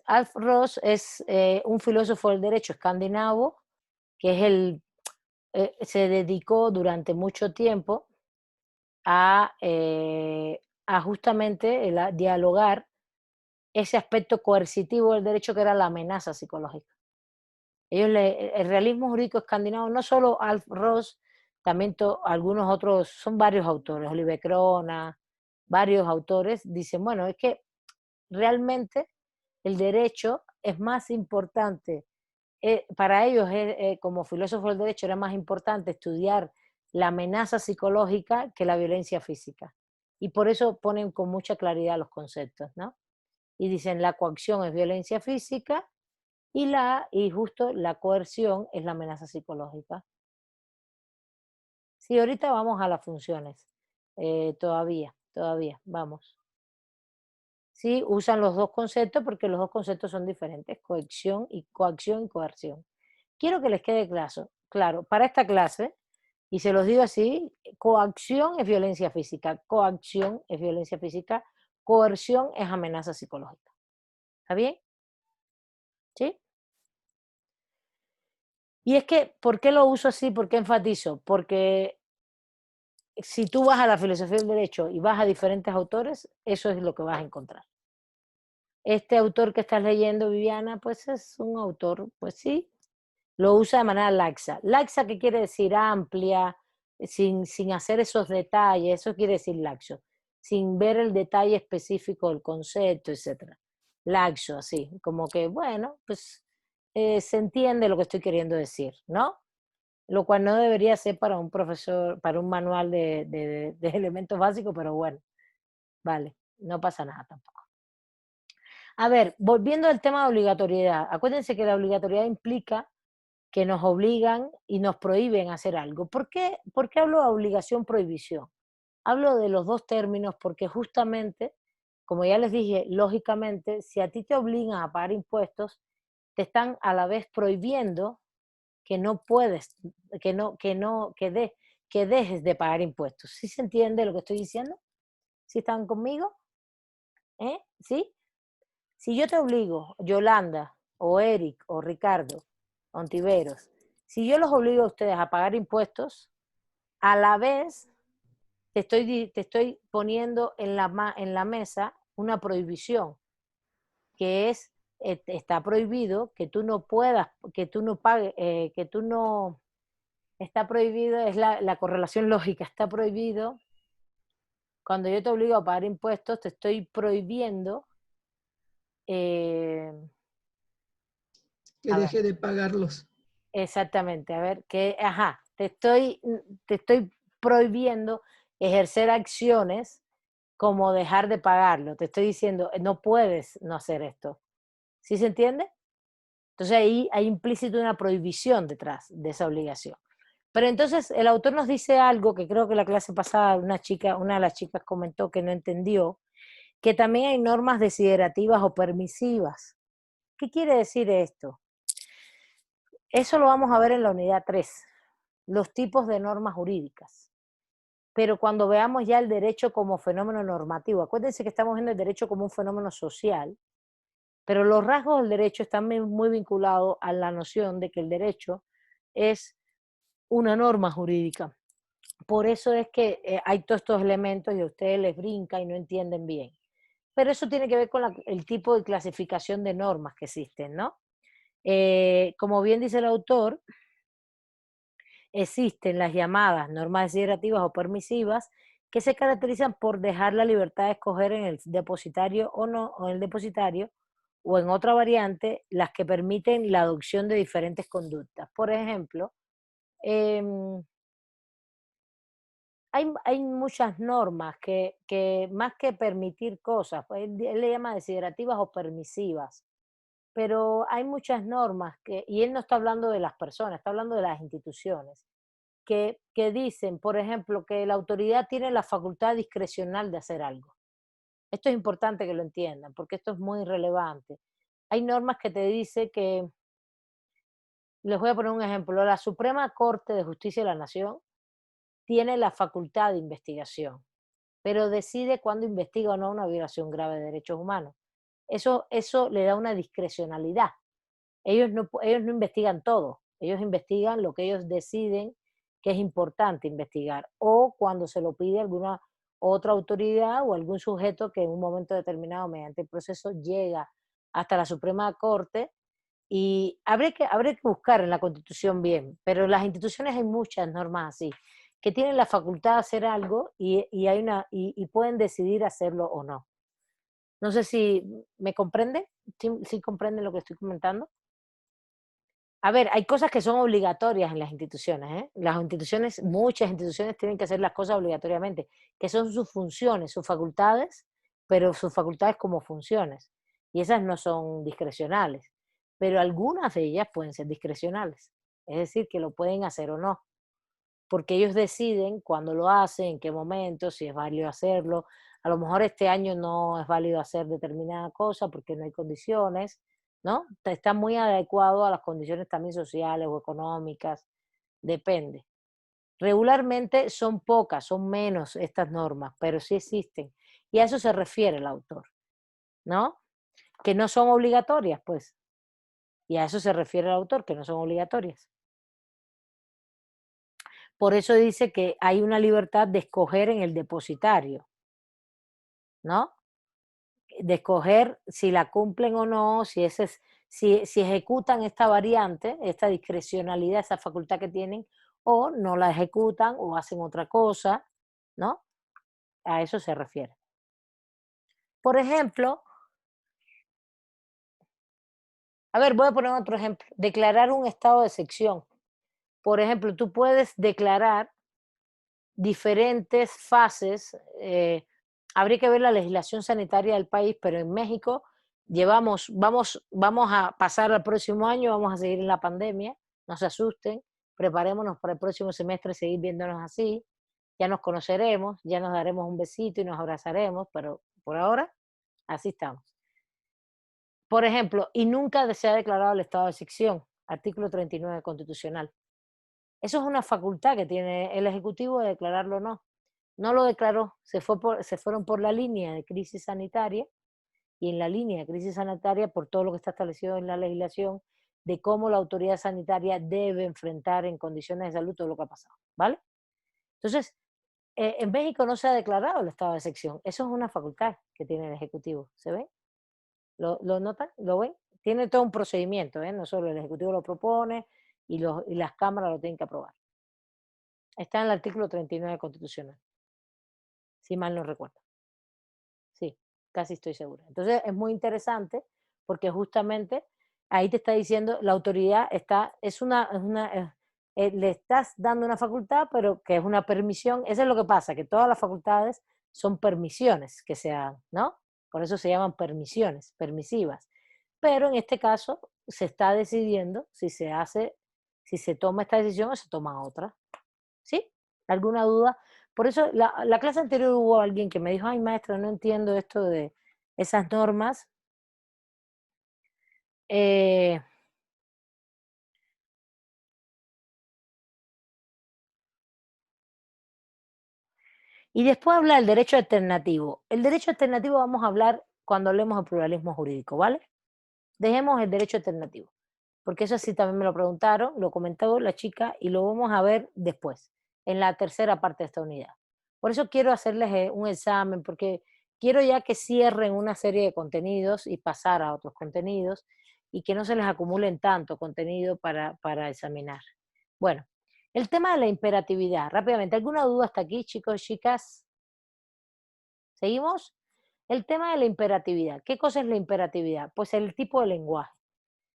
Alf Ross es un filósofo del derecho escandinavo que es se dedicó durante mucho tiempo a justamente dialogar ese aspecto coercitivo del derecho que era la amenaza psicológica. El realismo jurídico escandinavo, no solo Alf Ross, también algunos otros, son varios autores, Oliver Crona, varios autores, dicen, bueno, es que realmente el derecho es más importante, para ellos como filósofos del derecho era más importante estudiar la amenaza psicológica que la violencia física. Y por eso ponen con mucha claridad los conceptos, ¿no? Y dicen la coacción es violencia física y justo la coerción es la amenaza psicológica. Sí, ahorita vamos a las funciones. Todavía, vamos. Sí, usan los dos conceptos porque los dos conceptos son diferentes, coacción y coerción. Quiero que les quede claro, para esta clase, y se los digo así, coacción es violencia física, coerción es amenaza psicológica. ¿Está bien? ¿Sí? Y es que, ¿por qué lo uso así? ¿Por qué enfatizo? Porque si tú vas a la filosofía del derecho y vas a diferentes autores, eso es lo que vas a encontrar. Este autor que estás leyendo, Viviana, pues es un autor, pues sí, lo usa de manera laxa. Laxa, ¿qué quiere decir? Amplia, sin hacer esos detalles, eso quiere decir laxo, sin ver el detalle específico del concepto, etc. Laxo, así, como que, bueno, pues se entiende lo que estoy queriendo decir, ¿no? Lo cual no debería ser para un profesor, para un manual de elementos básicos, pero bueno, vale, no pasa nada tampoco. A ver, volviendo al tema de obligatoriedad, acuérdense que la obligatoriedad implica que nos obligan y nos prohíben hacer algo. ¿Por qué hablo de obligación-prohibición? Hablo de los dos términos porque justamente, como ya les dije, lógicamente, si a ti te obligan a pagar impuestos, te están a la vez prohibiendo que no puedes, que dejes de pagar impuestos. ¿Sí se entiende lo que estoy diciendo? ¿Sí están conmigo? ¿Sí? Si yo te obligo, Yolanda, o Eric, o Ricardo, Ontiveros, si yo los obligo a ustedes a pagar impuestos, a la vez te estoy poniendo en la mesa una prohibición, que es, está prohibido que tú no puedas, que tú no pagues, que tú no, está prohibido, es la correlación lógica, está prohibido, cuando yo te obligo a pagar impuestos, te estoy prohibiendo Que deje de pagarlos. exactamente, a ver, te estoy prohibiendo ejercer acciones como dejar de pagarlo. Te estoy diciendo, no puedes no hacer esto. ¿Sí se entiende? Entonces ahí hay implícito una prohibición detrás de esa obligación. Pero entonces el autor nos dice algo que creo que la clase pasada una de las chicas comentó que no entendió, que también hay normas desiderativas o permisivas. ¿Qué quiere decir esto? Eso lo vamos a ver en la unidad 3, los tipos de normas jurídicas. Pero cuando veamos ya el derecho como fenómeno normativo, acuérdense que estamos viendo el derecho como un fenómeno social, pero los rasgos del derecho están muy vinculados a la noción de que el derecho es una norma jurídica. Por eso es que hay todos estos elementos y a ustedes les brinca y no entienden bien. Pero eso tiene que ver con el tipo de clasificación de normas que existen, ¿no? Como bien dice el autor, existen las llamadas normas desiderativas o permisivas que se caracterizan por dejar la libertad de escoger en el depositario o no, o en el depositario, o en otra variante, las que permiten la adopción de diferentes conductas. Por ejemplo, hay muchas normas que más que permitir cosas, pues él le llama desiderativas o permisivas, pero hay muchas normas y él no está hablando de las personas, está hablando de las instituciones, que dicen, por ejemplo, que la autoridad tiene la facultad discrecional de hacer algo. Esto es importante que lo entiendan, porque esto es muy relevante. Hay normas que te dicen que, les voy a poner un ejemplo, la Suprema Corte de Justicia de la Nación tiene la facultad de investigación, pero decide cuándo investiga o no una violación grave de derechos humanos. Eso le da una discrecionalidad. Ellos no investigan todo, ellos investigan lo que ellos deciden que es importante investigar, o cuando se lo pide alguna otra autoridad o algún sujeto que en un momento determinado, mediante el proceso, llega hasta la Suprema Corte, y habría que buscar en la Constitución bien, pero en las instituciones hay muchas normas así, que tienen la facultad de hacer algo y pueden decidir hacerlo o no. No sé si me comprende, ¿sí comprenden lo que estoy comentando? A ver, hay cosas que son obligatorias en las instituciones, ¿eh? Las instituciones, muchas instituciones tienen que hacer las cosas obligatoriamente, que son sus funciones, sus facultades, pero sus facultades como funciones. Y esas no son discrecionales, pero algunas de ellas pueden ser discrecionales, es decir, que lo pueden hacer o no, porque ellos deciden cuándo lo hacen, en qué momento, si es válido hacerlo. A lo mejor este año no es válido hacer determinada cosa porque no hay condiciones, ¿no? Está muy adecuado a las condiciones también sociales o económicas, depende. Regularmente son pocas, son menos estas normas, pero sí existen. Y a eso se refiere el autor, ¿no? Que no son obligatorias, pues. Y a eso se refiere el autor, que no son obligatorias. Por eso dice que hay una libertad de escoger en el depositario, ¿no? De escoger si la cumplen o no, si ejecutan esta variante, esta discrecionalidad, esa facultad que tienen, o no la ejecutan o hacen otra cosa, ¿no? A eso se refiere. Por ejemplo, a ver, voy a poner otro ejemplo, declarar un estado de excepción. Por ejemplo, tú puedes declarar diferentes fases, habría que ver la legislación sanitaria del país, pero en México vamos a pasar al próximo año, vamos a seguir en la pandemia, no se asusten, preparémonos para el próximo semestre seguir viéndonos así, ya nos conoceremos, ya nos daremos un besito y nos abrazaremos, pero por ahora así estamos. Por ejemplo, y nunca se ha declarado el estado de excepción, artículo 39 constitucional. Eso es una facultad que tiene el Ejecutivo de declararlo o no. No lo declaró, se fueron por la línea de crisis sanitaria, y en la línea de crisis sanitaria por todo lo que está establecido en la legislación de cómo la autoridad sanitaria debe enfrentar en condiciones de salud todo lo que ha pasado, ¿vale? Entonces, en México no se ha declarado el estado de excepción, eso es una facultad que tiene el Ejecutivo, ¿se ven? ¿Lo notan? ¿Lo ven? Tiene todo un procedimiento, ¿eh? No solo el Ejecutivo lo propone y las cámaras lo tienen que aprobar. Está en el artículo 39 constitucional, si mal no recuerdo. Sí, casi estoy segura. Entonces es muy interesante porque justamente ahí te está diciendo la autoridad le estás dando una facultad, pero que es una permisión. Eso es lo que pasa, que todas las facultades son permisiones que se dan, ¿no? Por eso se llaman permisiones, permisivas. Pero en este caso se está decidiendo si se toma esta decisión o se toma otra. ¿Sí? ¿Alguna duda? Por eso, la clase anterior hubo alguien que me dijo, ay, maestra, no entiendo esto de esas normas. Eh, y después habla del derecho alternativo. El derecho alternativo vamos a hablar cuando hablemos de pluralismo jurídico, ¿vale? Dejemos el derecho alternativo, porque eso sí también me lo preguntaron, lo comentó la chica y lo vamos a ver después, en la tercera parte de esta unidad. Por eso quiero hacerles un examen, porque quiero ya que cierren una serie de contenidos y pasar a otros contenidos y que no se les acumulen tanto contenido para examinar. Bueno, el tema de la imperatividad, rápidamente, ¿alguna duda hasta aquí, chicos y chicas? ¿Seguimos? El tema de la imperatividad. ¿Qué cosa es la imperatividad? Pues el tipo de lenguaje.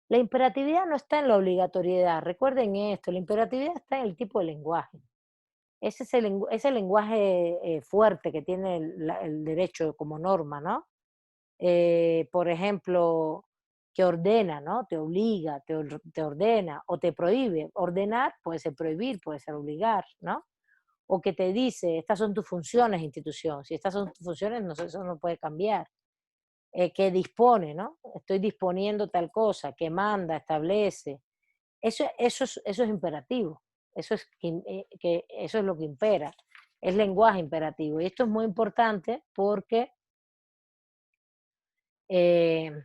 La imperatividad no está en la obligatoriedad, recuerden esto, la imperatividad está en el tipo de lenguaje. Ese es ese lenguaje fuerte que tiene el derecho como norma, ¿no? Por ejemplo, que ordena, ¿no? Te obliga, te ordena o te prohíbe. Ordenar puede ser prohibir, puede ser obligar, ¿no? O que te dice, estas son tus funciones, institución. Si estas son tus funciones, no, eso no puede cambiar. Que dispone, ¿no? Estoy disponiendo tal cosa, que manda, establece. Eso es imperativo. Eso es lo que impera. Es lenguaje imperativo. Y esto es muy importante porque eh,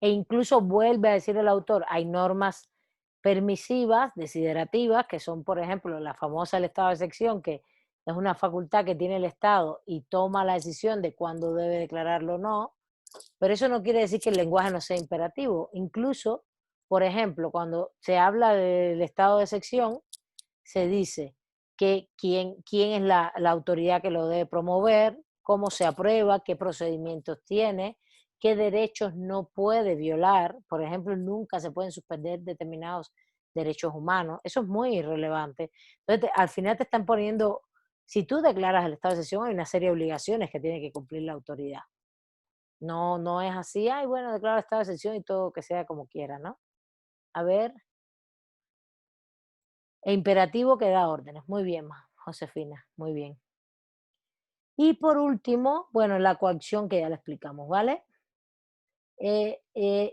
e incluso vuelve a decir el autor, hay normas permisivas, desiderativas, que son, por ejemplo, la famosa el estado de sección, que es una facultad que tiene el Estado y toma la decisión de cuándo debe declararlo o no, pero eso no quiere decir que el lenguaje no sea imperativo. Incluso, por ejemplo, cuando se habla del estado de sección, se dice que quién es la autoridad que lo debe promover, cómo se aprueba, qué procedimientos tiene, qué derechos no puede violar. Por ejemplo, nunca se pueden suspender determinados derechos humanos. Eso es muy irrelevante. Entonces, al final te están poniendo, si tú declaras el estado de excepción, hay una serie de obligaciones que tiene que cumplir la autoridad. No, no es así, ay, bueno, declaro estado de excepción y todo que sea como quiera, ¿no? A ver, e imperativo que da órdenes. Muy bien, Josefina, muy bien. Y por último, bueno, la coacción que ya la explicamos, ¿vale? E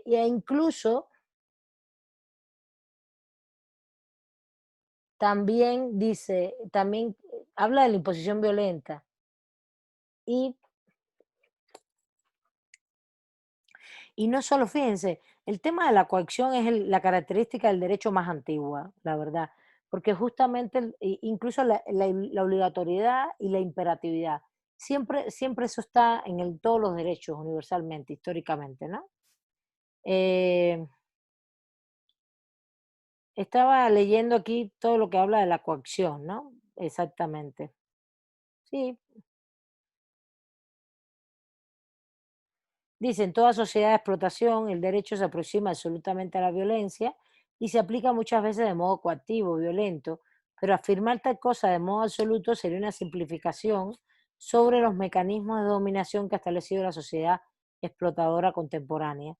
incluso también dice, también habla de la imposición violenta. Y no solo, fíjense, el tema de la coacción es la característica del derecho más antigua, la verdad, porque justamente incluso la obligatoriedad y la imperatividad, siempre eso está en todos los derechos universalmente, históricamente, ¿no? Eh, Estaba leyendo aquí todo lo que habla de la coacción, ¿no? Exactamente. Sí, dice, en toda sociedad de explotación el derecho se aproxima absolutamente a la violencia y se aplica muchas veces de modo coactivo, violento, pero afirmar tal cosa de modo absoluto sería una simplificación sobre los mecanismos de dominación que ha establecido la sociedad explotadora contemporánea.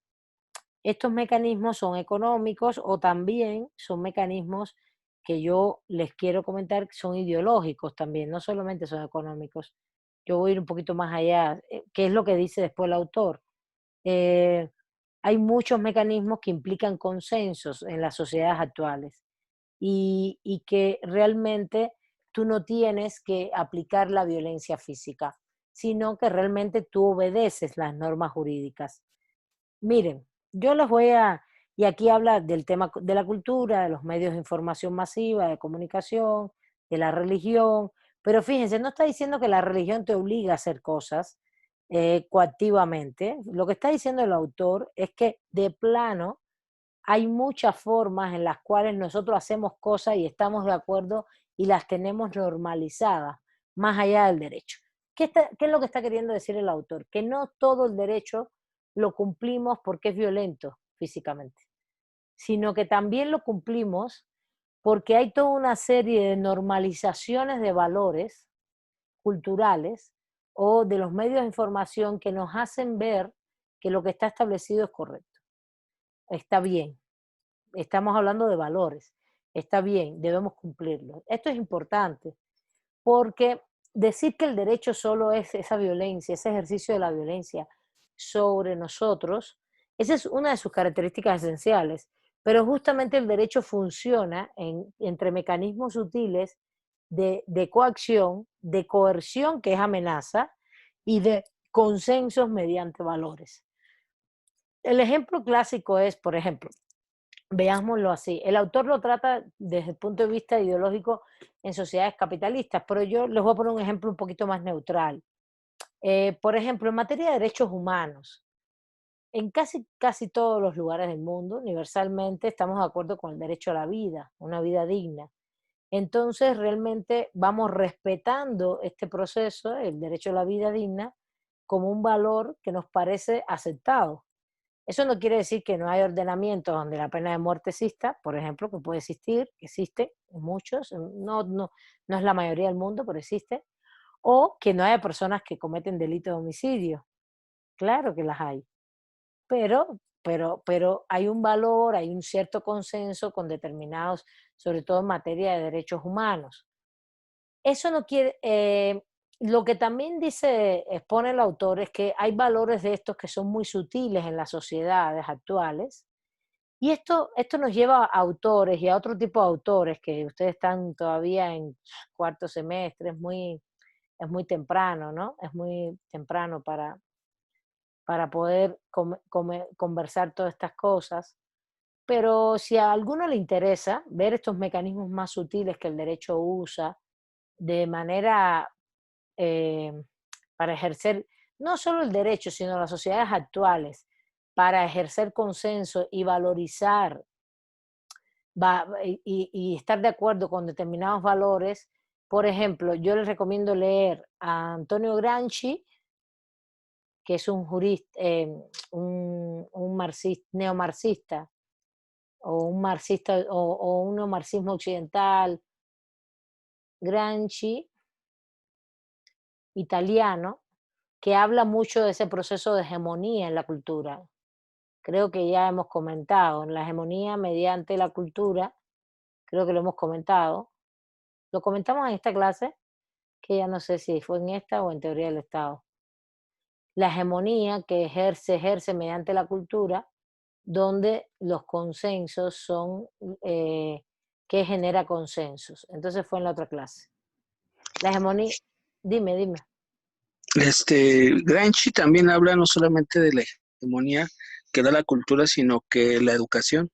Estos mecanismos son económicos o también son mecanismos que yo les quiero comentar que son ideológicos también, no solamente son económicos. Yo voy a ir un poquito más allá, ¿qué es lo que dice después el autor? Eh, Hay muchos mecanismos que implican consensos en las sociedades actuales y que realmente tú no tienes que aplicar la violencia física, sino que realmente tú obedeces las normas jurídicas. Miren, yo les voy a, y aquí habla del tema de la cultura, de los medios de información masiva, de comunicación, de la religión, pero fíjense, no está diciendo que la religión te obliga a hacer cosas coactivamente. Lo que está diciendo el autor es que de plano hay muchas formas en las cuales nosotros hacemos cosas y estamos de acuerdo y las tenemos normalizadas, más allá del derecho. ¿Qué es lo que está queriendo decir el autor? Que no todo el derecho lo cumplimos porque es violento físicamente, sino que también lo cumplimos porque hay toda una serie de normalizaciones de valores culturales o de los medios de información que nos hacen ver que lo que está establecido es correcto, está bien. Estamos hablando de valores. está bien, debemos cumplirlo. Esto es importante, porque decir que el derecho solo es esa violencia, ese ejercicio de la violencia sobre nosotros, esa es una de sus características esenciales, pero justamente el derecho funciona entre mecanismos sutiles de coacción, de coerción, que es amenaza, y de consensos mediante valores. El ejemplo clásico es, por ejemplo, veámoslo así, el autor lo trata desde el punto de vista ideológico en sociedades capitalistas, pero yo les voy a poner un ejemplo un poquito más neutral. Por ejemplo, en materia de derechos humanos, en casi todos los lugares del mundo, universalmente, estamos de acuerdo con el derecho a la vida, una vida digna. Entonces, realmente vamos respetando este proceso, el derecho a la vida digna, como un valor que nos parece aceptado. Eso no quiere decir que no hay ordenamientos donde la pena de muerte exista, por ejemplo, que puede existir, que existe en muchos, no es la mayoría del mundo, pero existe, o que no haya personas que cometen delitos de homicidio. Claro que las hay, pero hay un valor, hay un cierto consenso con determinados, sobre todo en materia de derechos humanos. Eso no quiere, lo que también expone el autor es que hay valores de estos que son muy sutiles en las sociedades actuales, y esto nos lleva a autores y a otro tipo de autores que ustedes están todavía en cuarto semestre, es muy temprano, ¿no? Es muy temprano para poder conversar todas estas cosas. Pero si a alguno le interesa ver estos mecanismos más sutiles que el derecho usa de manera eh, para ejercer no solo el derecho, sino las sociedades actuales, para ejercer consenso y valorizar y estar de acuerdo con determinados valores. Por ejemplo, yo les recomiendo leer a Antonio Gramsci, que es un jurista, un neomarxista, o un marxista, o un neomarxismo occidental, Gramsci, italiano, que habla mucho de ese proceso de hegemonía en la cultura. Creo que ya hemos comentado, en la hegemonía mediante la cultura, creo que lo hemos comentado. Lo comentamos en esta clase, que ya no sé si fue en esta o en teoría del Estado. La hegemonía que se ejerce mediante la cultura, donde los consensos son, que genera consensos. Entonces fue en la otra clase. La hegemonía, dime. Gramsci también habla no solamente de la hegemonía que da la cultura, sino que la educación.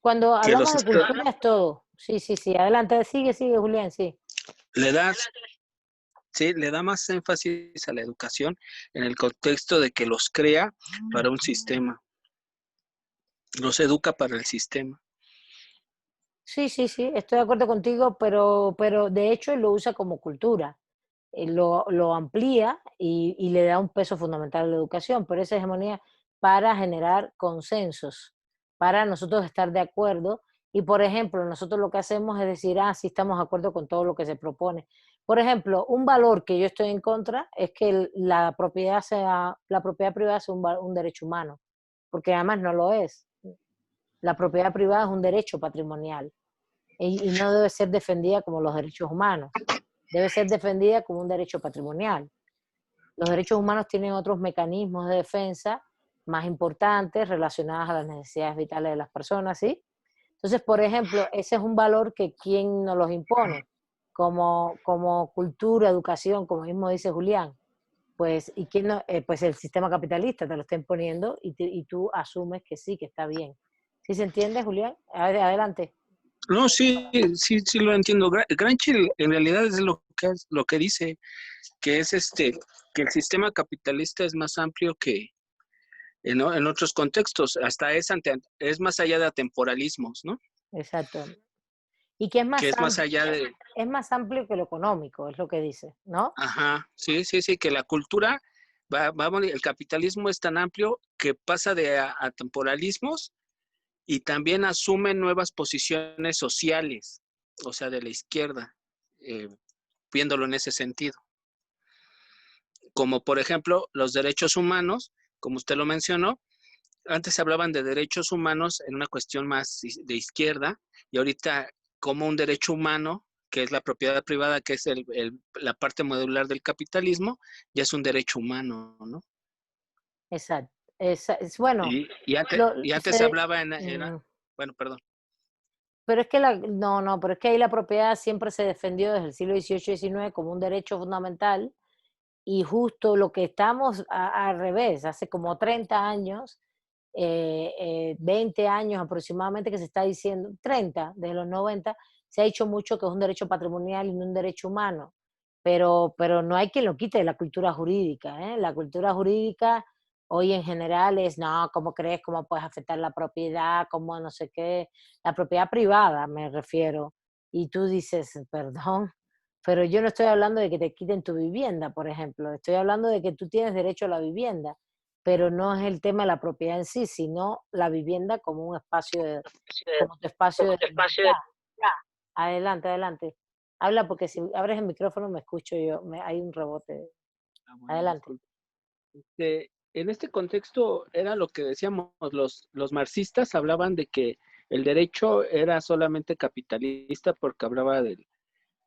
Cuando Que hablamos de cultura es todo. Sí. Adelante, sigue, Julián, sí. Le da más énfasis a la educación en el contexto de que los crea para un sistema. Los educa para el sistema. Sí, estoy de acuerdo contigo, pero de hecho él lo usa como cultura. Lo amplía y le da un peso fundamental a la educación, pero esa hegemonía para generar consensos, para nosotros estar de acuerdo. Y, por ejemplo, nosotros lo que hacemos es decir, sí estamos de acuerdo con todo lo que se propone. Por ejemplo, un valor que yo estoy en contra es que la propiedad privada sea un derecho humano, porque además no lo es. La propiedad privada es un derecho patrimonial y no debe ser defendida como los derechos humanos. Debe ser defendida como un derecho patrimonial. Los derechos humanos tienen otros mecanismos de defensa más importantes relacionados a las necesidades vitales de las personas, ¿sí? Entonces, por ejemplo, ese es un valor que ¿quién nos los impone? Como cultura, educación, como mismo dice Julián. Pues, ¿y quién no? Pues el sistema capitalista te lo está imponiendo y tú asumes que sí, que está bien. ¿Sí se entiende, Julián? Adelante. No, sí lo entiendo. Gramsci en realidad es lo que dice, que es que el sistema capitalista es más amplio que en otros contextos, hasta es más allá de atemporalismos, ¿no? Exacto. Y que es más Que es más allá de... es más amplio que lo económico, es lo que dice, ¿no? Ajá, sí, que la cultura, el capitalismo es tan amplio que pasa de atemporalismos y también asume nuevas posiciones sociales, o sea, de la izquierda, viéndolo en ese sentido. Como por ejemplo los derechos humanos, como usted lo mencionó, antes se hablaban de derechos humanos en una cuestión más de izquierda, y ahorita como un derecho humano, que es la propiedad privada, que es la parte modular del capitalismo, ya es un derecho humano, ¿no? Exacto. Bueno, Y antes se hablaba mm, bueno, perdón. pero es que no, pero es que ahí la propiedad siempre se defendió desde el siglo XVIII y XIX como un derecho fundamental, y justo lo que estamos al revés, hace como 30 años, 20 años aproximadamente que se está diciendo, 30, desde los 90, se ha dicho mucho que es un derecho patrimonial y no un derecho humano, pero no hay quien lo quite de la cultura jurídica, ¿eh? La cultura jurídica hoy en general es, no, ¿cómo crees? ¿Cómo puedes afectar la propiedad? ¿Cómo no sé qué? La propiedad privada me refiero. Y tú dices, perdón, pero yo no estoy hablando de que te quiten tu vivienda, por ejemplo, estoy hablando de que tú tienes derecho a la vivienda, pero no es el tema de la propiedad en sí, sino la vivienda como un espacio como tu espacio de libertad. Adelante, adelante. Habla porque si abres el micrófono me escucho yo, hay un rebote. Bueno, Adelante. disculpe. En este contexto era lo que decíamos, los marxistas hablaban de que el derecho era solamente capitalista porque hablaba de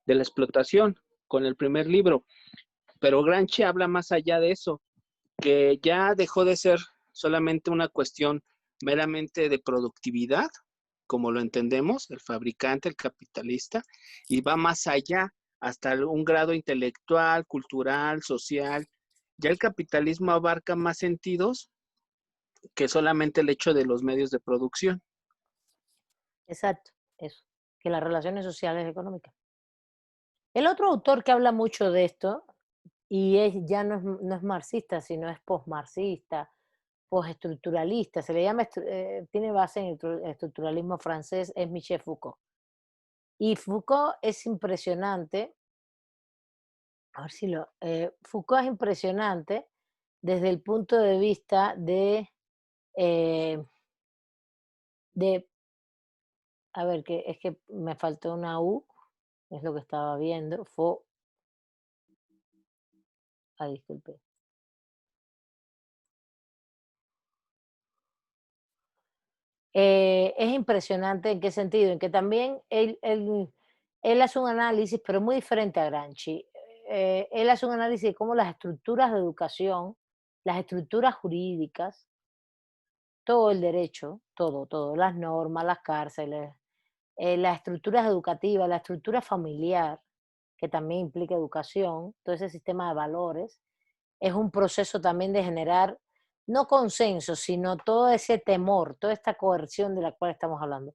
la explotación con el primer libro, pero Gramsci habla más allá de eso, que ya dejó de ser solamente una cuestión meramente de productividad, como lo entendemos, el fabricante, el capitalista, y va más allá, hasta un grado intelectual, cultural, social. Ya el capitalismo abarca más sentidos que solamente el hecho de los medios de producción. Exacto, eso, que las relaciones sociales y económicas. El otro autor que habla mucho de esto, y ya no es marxista, sino es postmarxista, postestructuralista, se le llama, tiene base en el estructuralismo francés, es Michel Foucault. Y Foucault es impresionante, a ver si Foucault es impresionante desde el punto de vista eh, de, a ver, que es que me faltó una U, es lo que estaba viendo, disculpe. Es impresionante en qué sentido, en que también él hace un análisis, pero muy diferente a Gramsci. Él hace un análisis de cómo las estructuras de educación, las estructuras jurídicas, todo el derecho, todo, las normas, las cárceles, las estructuras educativas, la estructura familiar, que también implica educación, todo ese sistema de valores, es un proceso también de generar, no consenso, sino todo ese temor, toda esta coerción de la cual estamos hablando.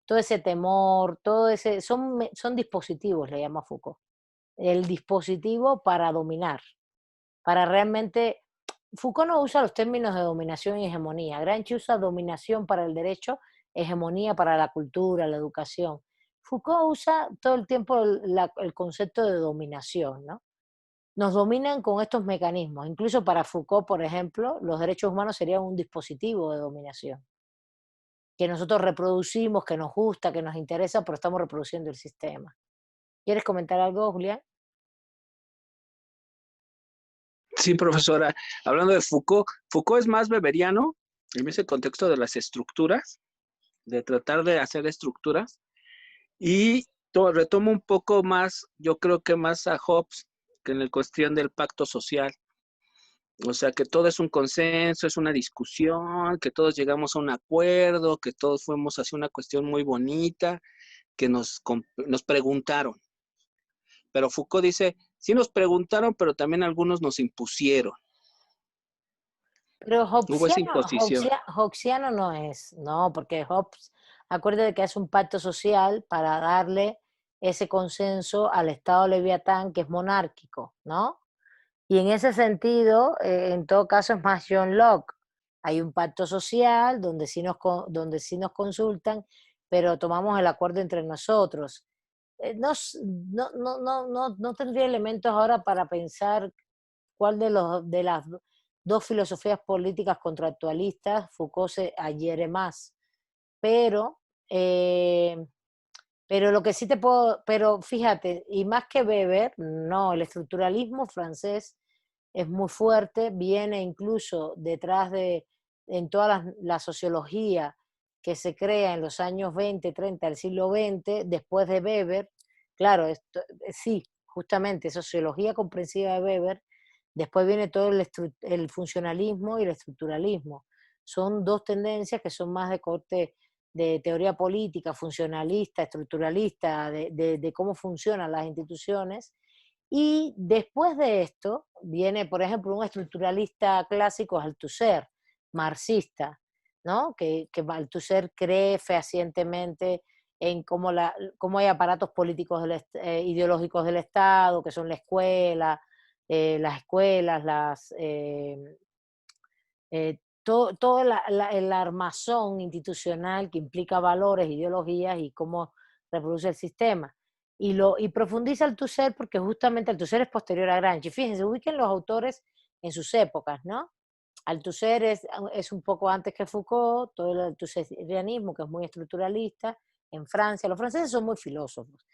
Todo ese temor, son dispositivos, le llama Foucault. El dispositivo para dominar, para realmente. Foucault no usa los términos de dominación y hegemonía. Gramsci usa dominación para el derecho, hegemonía para la cultura, la educación. Foucault usa todo el tiempo el concepto de dominación, ¿no? Nos dominan con estos mecanismos. Incluso para Foucault, por ejemplo, los derechos humanos serían un dispositivo de dominación, que nosotros reproducimos, que nos gusta, que nos interesa, pero estamos reproduciendo el sistema. ¿Quieres comentar algo, Julián? Sí, profesora, hablando de Foucault, Foucault es más weberiano en ese contexto de las estructuras, de tratar de hacer estructuras, y retomo un poco más, yo creo que más a Hobbes, que en la cuestión del pacto social. O sea, que todo es un consenso, es una discusión, que todos llegamos a un acuerdo, que todos fuimos hacia una cuestión muy bonita, que nos preguntaron. Pero Foucault dice, sí nos preguntaron, pero también algunos nos impusieron. Pero Hubo esa imposición. Hobbesiano no es, no, porque Hobbes, acuérdate que hace un pacto social para darle ese consenso al Estado leviatán que es monárquico, ¿no? Y en ese sentido, en todo caso, es más John Locke. Hay un pacto social donde sí nos consultan, pero tomamos el acuerdo entre nosotros. No tendría elementos ahora para pensar cuál de las dos filosofías políticas contractualistas Foucault se adhiere más. Pero, eh, pero lo que sí te puedo, pero fíjate, y más que Weber, no, el estructuralismo francés es muy fuerte, viene incluso detrás de en toda la sociología que se crea en los años 20, 30 del siglo XX, después de Weber, claro, sí, justamente, sociología comprensiva de Weber, después viene todo el funcionalismo y el estructuralismo. Son dos tendencias que son más de corte de teoría política, funcionalista, estructuralista, de cómo funcionan las instituciones. Y después de esto viene, por ejemplo, un estructuralista clásico, Althusser, marxista, ¿no? Que Althusser cree fehacientemente en cómo hay aparatos políticos ideológicos del Estado, que son las escuelas, todo el armazón institucional que implica valores, ideologías y cómo reproduce el sistema. Y profundiza Althusser porque justamente Althusser es posterior a Gramsci. Fíjense, ubiquen los autores en sus épocas, ¿no? Althusser es un poco antes que Foucault, todo el althusserianismo, que es muy estructuralista, en Francia. Los franceses son muy filósofos.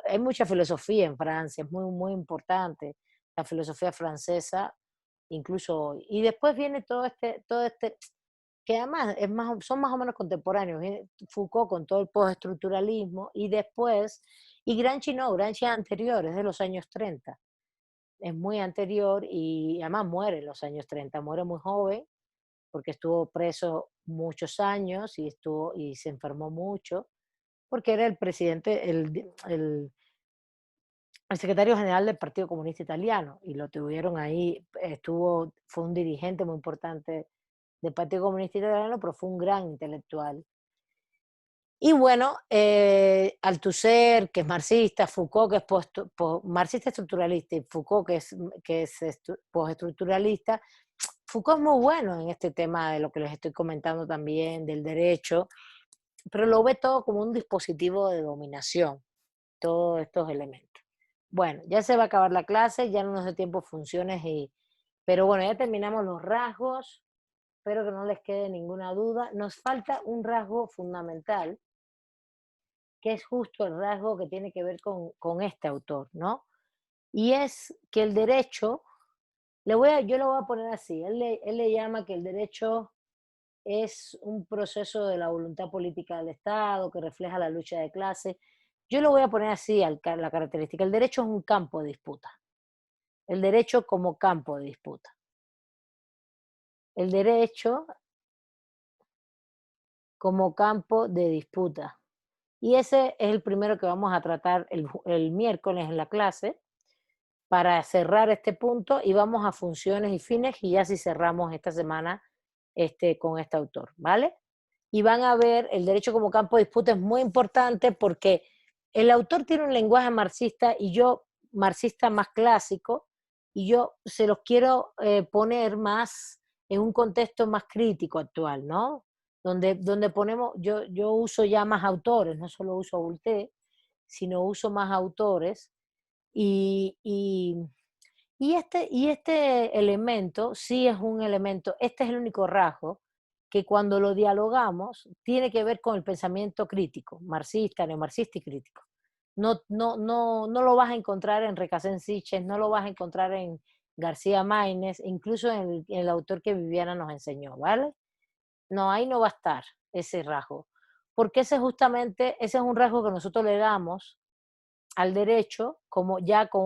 Hay mucha filosofía en Francia, es muy, muy importante la filosofía francesa, incluso hoy. Y después viene todo este que además son más o menos contemporáneos. Viene Foucault con todo el postestructuralismo y después, y Gramsci no, Gramsci es anterior, es de los años 30. Es muy anterior y además muere en los años 30, muere muy joven porque estuvo preso muchos años y se enfermó mucho, porque era el presidente, el secretario general del Partido Comunista Italiano, y lo tuvieron ahí, fue un dirigente muy importante del Partido Comunista Italiano, pero fue un gran intelectual. Y bueno, Althusser, que es marxista, Foucault, que es marxista estructuralista, y Foucault, que es postestructuralista. Foucault es muy bueno en este tema de lo que les estoy comentando también, del derecho, pero lo ve todo como un dispositivo de dominación, todos estos elementos. Bueno, ya se va a acabar la clase, ya no nos da tiempo funciones, pero bueno, ya terminamos los rasgos, espero que no les quede ninguna duda. Nos falta un rasgo fundamental, que es justo el rasgo que tiene que ver con este autor, ¿no? Y es que el derecho, yo lo voy a poner así, él le llama que el derecho es un proceso de la voluntad política del Estado que refleja la lucha de clase. Yo lo voy a poner así, la característica, el derecho es un campo de disputa, el derecho como campo de disputa. El derecho como campo de disputa. Y ese es el primero que vamos a tratar el miércoles en la clase para cerrar este punto, y vamos a funciones y fines, y ya si cerramos esta semana con este autor, ¿vale? Y van a ver, el derecho como campo de disputa es muy importante porque el autor tiene un lenguaje marxista y yo, marxista más clásico, y yo se los quiero poner más en un contexto más crítico actual, ¿no? Donde ponemos, yo uso ya más autores, no solo uso a Voltaire, sino uso más autores, y este elemento sí es un elemento, este es el único rasgo que cuando lo dialogamos tiene que ver con el pensamiento crítico, marxista, neomarxista y crítico. No lo vas a encontrar en Recasens-Sitchin, no lo vas a encontrar en García Maínez, incluso en el autor que Viviana nos enseñó, ¿vale? No, ahí no va a estar ese rasgo, porque ese es un rasgo que nosotros le damos al derecho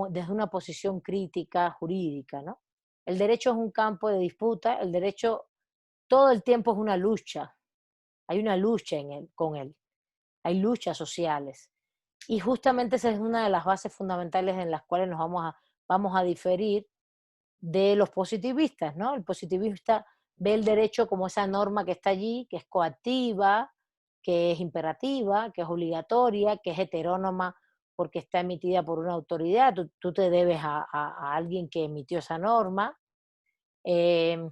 desde una posición crítica jurídica, ¿no? El derecho es un campo de disputa, el derecho todo el tiempo es una lucha, hay una lucha con él, hay luchas sociales, y justamente esa es una de las bases fundamentales en las cuales nos vamos a diferir de los positivistas, ¿no? El positivista ve el derecho como esa norma que está allí, que es coactiva, que es imperativa, que es obligatoria, que es heterónoma porque está emitida por una autoridad, tú te debes a alguien que emitió esa norma, tiene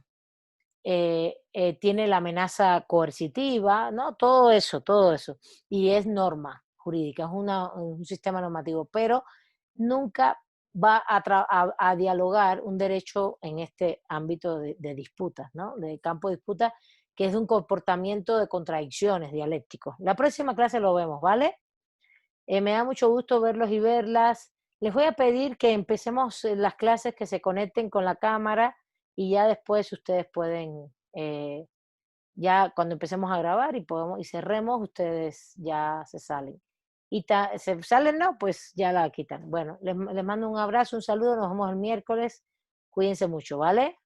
la amenaza coercitiva, ¿no? Todo eso, y es norma jurídica, es un sistema normativo, pero nunca va a dialogar un derecho en este ámbito de disputas, ¿no? De campo de disputa, que es de un comportamiento de contradicciones dialécticos. La próxima clase lo vemos, ¿vale? Me da mucho gusto verlos y verlas. Les voy a pedir que empecemos las clases, que se conecten con la cámara, y ya después ustedes pueden Ya cuando empecemos a grabar y cerremos, ustedes ya se salen. Y se salen, no, pues ya la quitan. Bueno, les mando un abrazo, un saludo, nos vemos el miércoles. Cuídense mucho, ¿vale?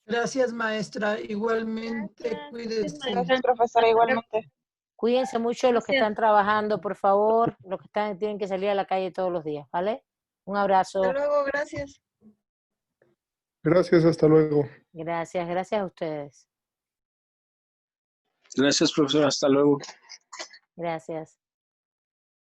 Gracias, maestra. Igualmente, Gracias. cuídese. Gracias, profesora, igualmente. Cuídense mucho los que Gracias. están trabajando, por favor, los que tienen que salir a la calle todos los días, ¿vale? Un abrazo. Hasta luego, gracias. Gracias, hasta luego. Gracias a ustedes. Gracias, profesor. Hasta luego. Gracias.